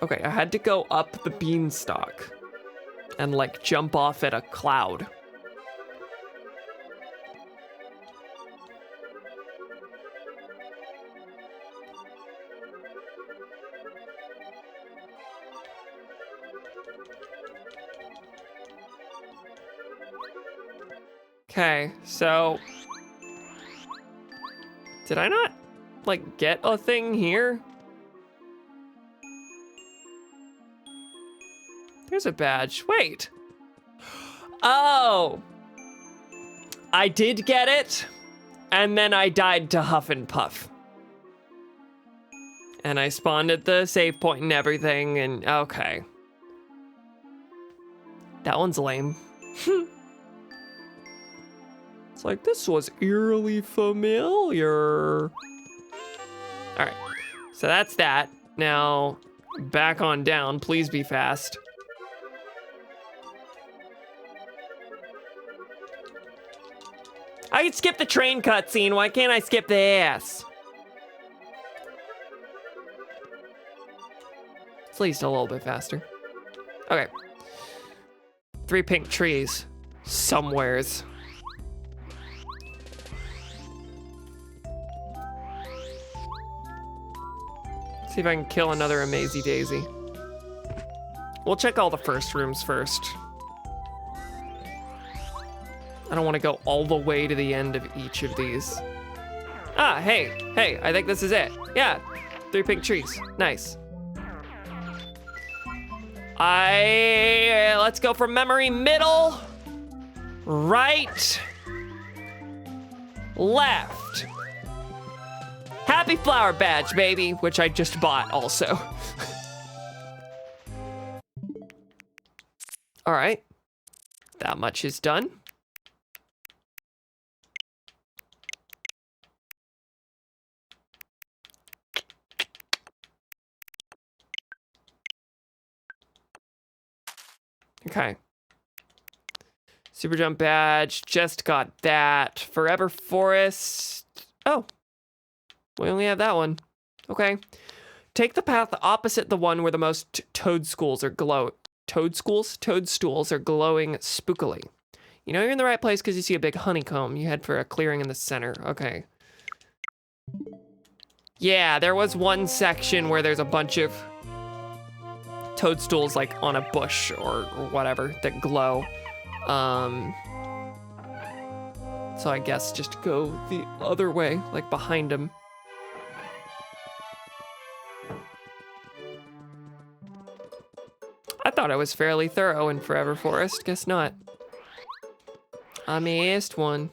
Okay, I had to go up the beanstalk and like jump off at a cloud. Okay, so did I not like get a thing here? There's a badge. Wait. Oh. I did get it, and then I died to Huff and Puff. And I spawned at the save point and everything, and okay. That one's lame. It's like this was eerily familiar. All right, so that's that. Now, back on down. Please be fast. I can skip the train cutscene. Why can't I skip the ass? At least a little bit faster. Okay. 3 pink trees. Somewheres. See if I can kill another Amazy Daisy. We'll check all the first rooms first. I don't want to go all the way to the end of each of these. Ah, hey, I think this is it. Yeah, 3 pink trees. Nice. Let's go from memory. Middle, right, left. Happy flower badge, baby, which I just bought also. All right, that much is done. Okay. Super jump badge, just got that. Forever Forest. Oh, we only have that one. Okay. Take the path opposite the one where the most toadstools are glowing spookily. You know you're in the right place because you see a big honeycomb. You head for a clearing in the center. Okay. Yeah, there was one section where there's a bunch of toadstools like on a bush or whatever that glow. So I guess just go the other way, like behind him. I thought I was fairly thorough in Forever Forest. Guess not. I missed one.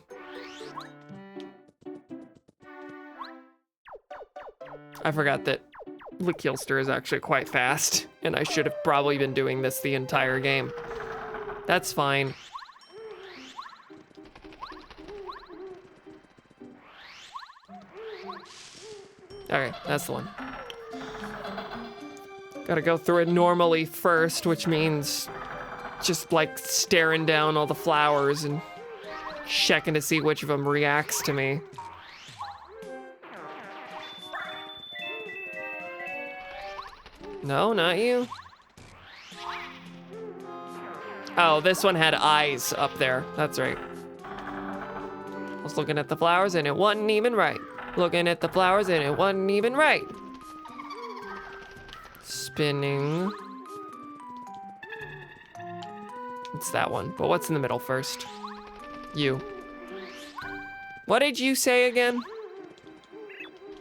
I forgot that Lickylster is actually quite fast, and I should have probably been doing this the entire game. That's fine. Okay, that's the one. Gotta go through it normally first, which means just like staring down all the flowers and checking to see which of them reacts to me. No, not you. Oh, this one had eyes up there. That's right. I was looking at the flowers and it wasn't even right. Looking at the flowers and it wasn't even right. Spinning. It's that one, but what's in the middle first? You. What did you say again?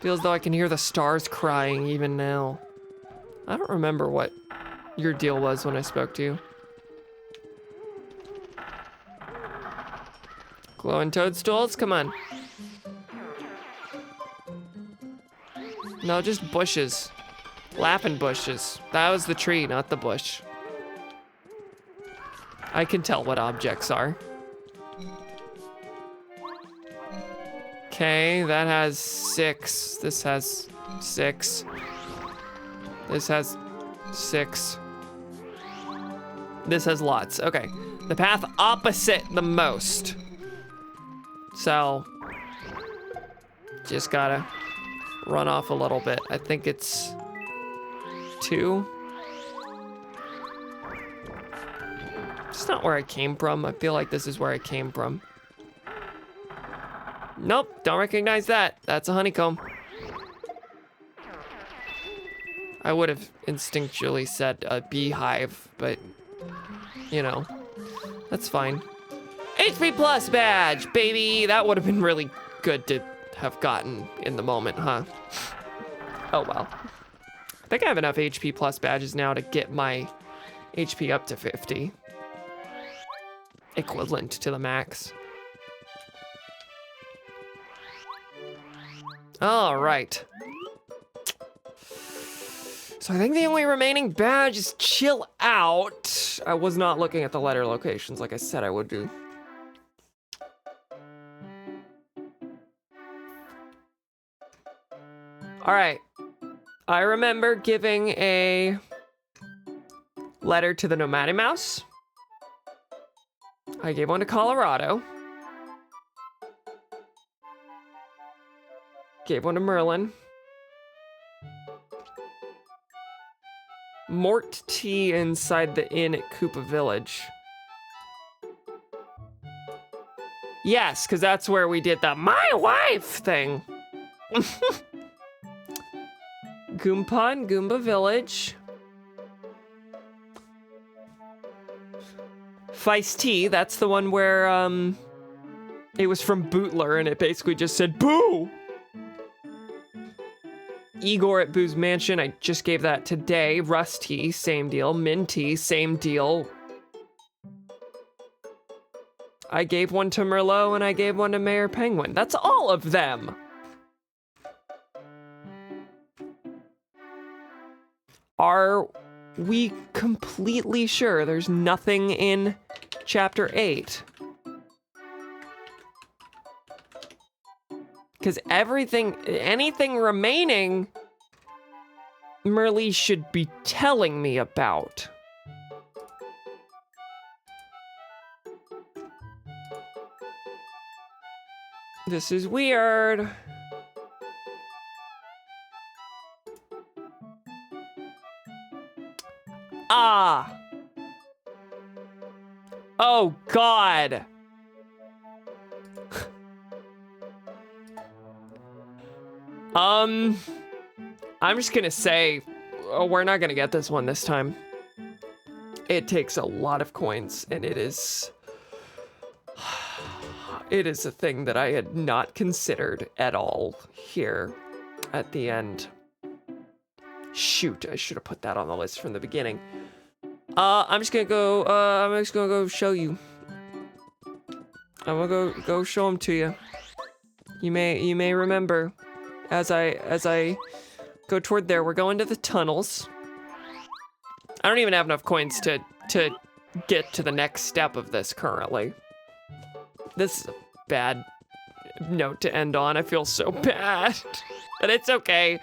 Feels though I can hear the stars crying even now. I don't remember what your deal was when I spoke to you. Glowing toadstools, come on. No, just bushes. Laughing bushes. That was the tree, not the bush. I can tell what objects are. Okay, that has 6. This has 6. This has 6. This has lots. Okay. The path opposite the most. So, just gotta run off a little bit. I think it's 2. It's not where I came from. I feel like this is where I came from. Nope, don't recognize that. That's a honeycomb. I would have instinctually said a beehive, but, you know, that's fine. HP plus badge, baby! That would have been really good to have gotten in the moment, huh? Oh well. I think I have enough HP plus badges now to get my HP up to 50. Equivalent to the max. All right. So I think the only remaining badge is chill out. I was not looking at the letter locations like I said I would do. All right. I remember giving a letter to the Nomadic Mouse. I gave one to Colorado. Gave one to Merlin. Mort tea inside the inn at Koopa Village. Yes, because that's where we did the my wife thing. Goomba and Goomba Village. Feist Tea, that's the one where it was from Bootler and it basically just said boo. Igor at Boo's Mansion, I just gave that today. Rusty, same deal. Minty, same deal. I gave one to Merlot and I gave one to Mayor Penguin. That's all of them. Are we completely sure there's nothing in Chapter 8? Because anything remaining, Merle should be telling me about. This is weird. Ah. Oh, God. I'm just gonna say, we're not gonna get this one this time. It takes a lot of coins, and it is a thing that I had not considered at all here at the end. Shoot, I should have put that on the list from the beginning. I'm just gonna go show you. I'm gonna go show them to you. You may remember as I go toward there. We're going to the tunnels. I don't even have enough coins to get to the next step of this currently. This is a bad note to end on. I feel so bad, but it's okay.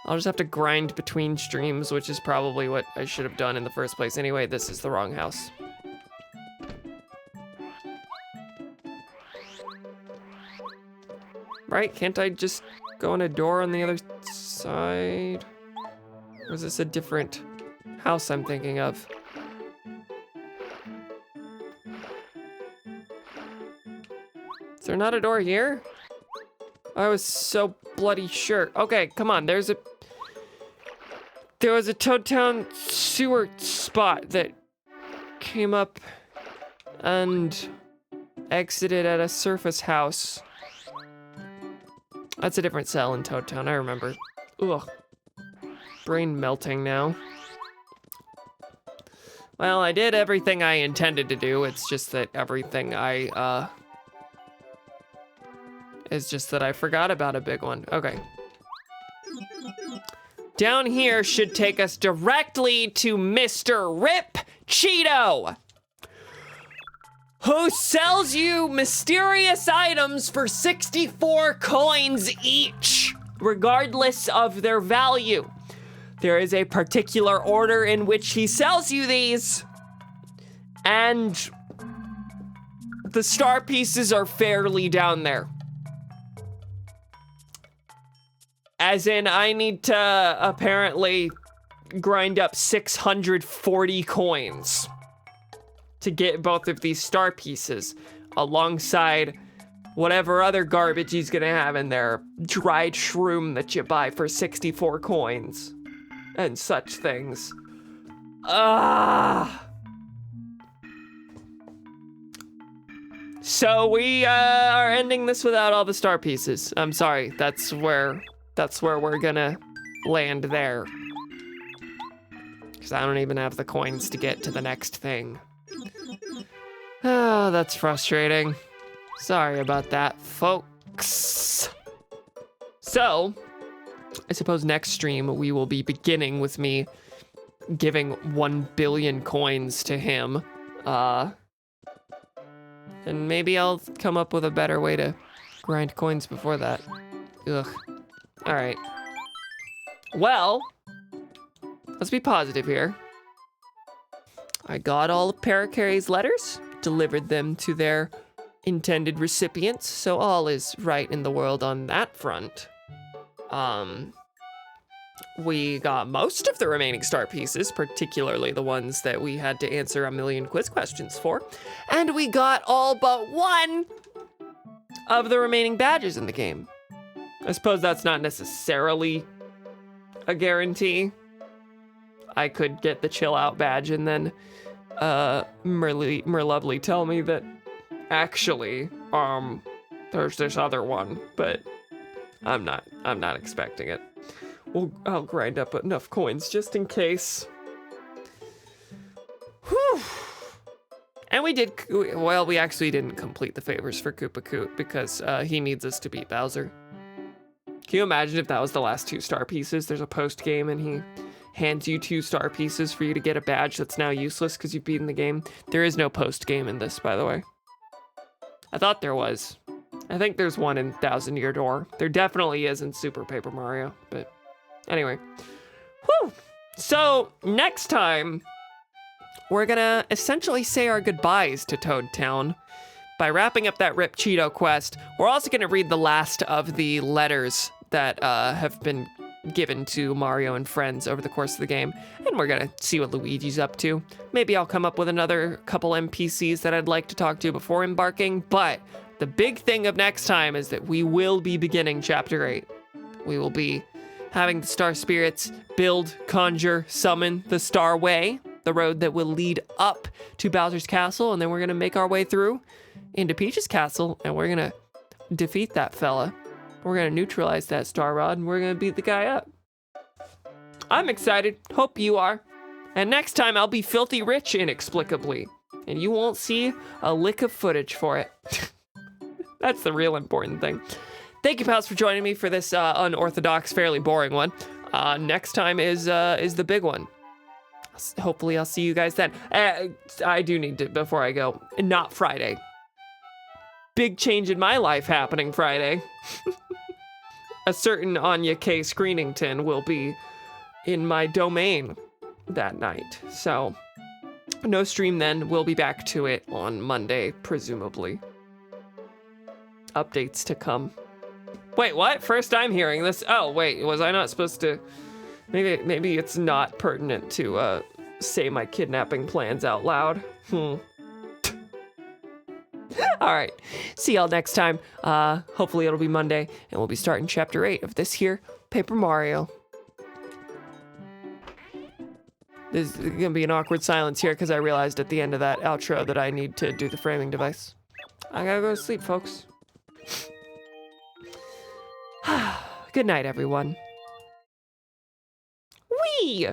I'll just have to grind between streams, which is probably what I should have done in the first place. Anyway, this is the wrong house. Right? Can't I just go in a door on the other side? Or is this a different house I'm thinking of? Is there not a door here? I was so bloody sure. Okay, come on. There was a Toad Town sewer spot that came up and exited at a surface house. That's a different cell in Toad Town, I remember. Ugh. Brain melting now. Well, I did everything I intended to do. It's just that it's just that I forgot about a big one. Okay. Down here should take us directly to Mr. Rip Cheeto, who sells you mysterious items for 64 coins each, regardless of their value. There is a particular order in which he sells you these, and the star pieces are fairly down there. As in, I need to apparently grind up 640 coins to get both of these star pieces, alongside whatever other garbage he's gonna have in there. Dried shroom that you buy for 64 coins, and such things. So we are ending this without all the star pieces. I'm sorry, that's where we're gonna land there. Because I don't even have the coins to get to the next thing. Oh, that's frustrating. Sorry about that, folks. So, I suppose next stream we will be beginning with me giving 1 billion coins to him. And maybe I'll come up with a better way to grind coins before that. Ugh. All right. Well, let's be positive here. I got all of Parakarry's letters, delivered them to their intended recipients, so all is right in the world on that front. We got most of the remaining star pieces, particularly the ones that we had to answer a million quiz questions for, and we got all but one of the remaining badges in the game. I suppose that's not necessarily a guarantee. I could get the chill out badge and then Merlovely tell me that actually there's this other one, but I'm not expecting it. I'll grind up enough coins just in case. Whew. And we actually didn't complete the favors for Koopa Koot because he needs us to beat Bowser. Can you imagine if that was the last 2 star pieces? There's a post game and he hands you 2 star pieces for you to get a badge that's now useless because you've beaten the game. There is no post game in this, by the way. I thought there was. I think there's one in Thousand Year Door. There definitely is in Super Paper Mario, but anyway. Whew! So, next time, we're gonna essentially say our goodbyes to Toad Town by wrapping up that Rip Cheeto quest. We're also gonna read the last of the letters that have been given to Mario and friends over the course of the game, and we're gonna see what Luigi's up to. Maybe I'll come up with another couple NPCs that I'd like to talk to before embarking, but the big thing of next time is that we will be beginning Chapter 8. We will be having the Star Spirits build, conjure, summon the Star Way, the road that will lead up to Bowser's Castle, and then we're gonna make our way through into Peach's Castle, and we're gonna defeat that fella. We're gonna neutralize that Star Rod, and we're gonna beat the guy up. I'm excited, hope you are. And next time I'll be filthy rich inexplicably, and you won't see a lick of footage for it. That's the real important thing. Thank you, pals, for joining me for this unorthodox, fairly boring one. Next time is the big one. Hopefully I'll see you guys then. I do need to, before I go, not Friday. Big change in my life happening Friday. A certain Anya K. Screenington will be in my domain that night. So, no stream then. We'll be back to it on Monday, presumably. Updates to come. Wait, what? First time hearing this. Oh, wait, was I not supposed to? Maybe it's not pertinent to say my kidnapping plans out loud. All right, see y'all next time. Hopefully it'll be Monday, and we'll be starting Chapter 8 of this here Paper Mario. There's gonna be an awkward silence here because I realized at the end of that outro that I need to do the framing device. I gotta go to sleep, folks. Good night, everyone. Whee!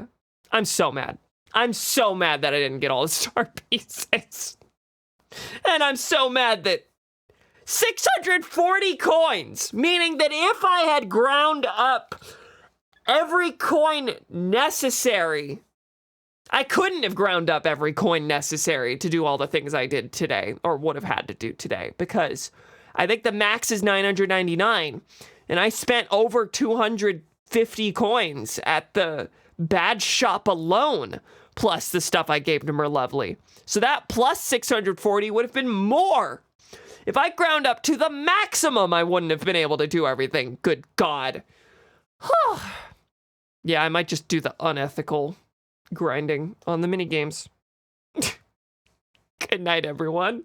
I'm so mad. I'm so mad that I didn't get all the star pieces. And I'm so mad that 640 coins, meaning that if I had ground up every coin necessary, I couldn't have ground up every coin necessary to do all the things I did today, or would have had to do today, because I think the max is 999, and I spent over 250 coins at the badge shop alone, plus the stuff I gave to Merlovely. So that plus 640 would have been more. If I ground up to the maximum, I wouldn't have been able to do everything. Good God. Yeah, I might just do the unethical grinding on the minigames. Good night, everyone.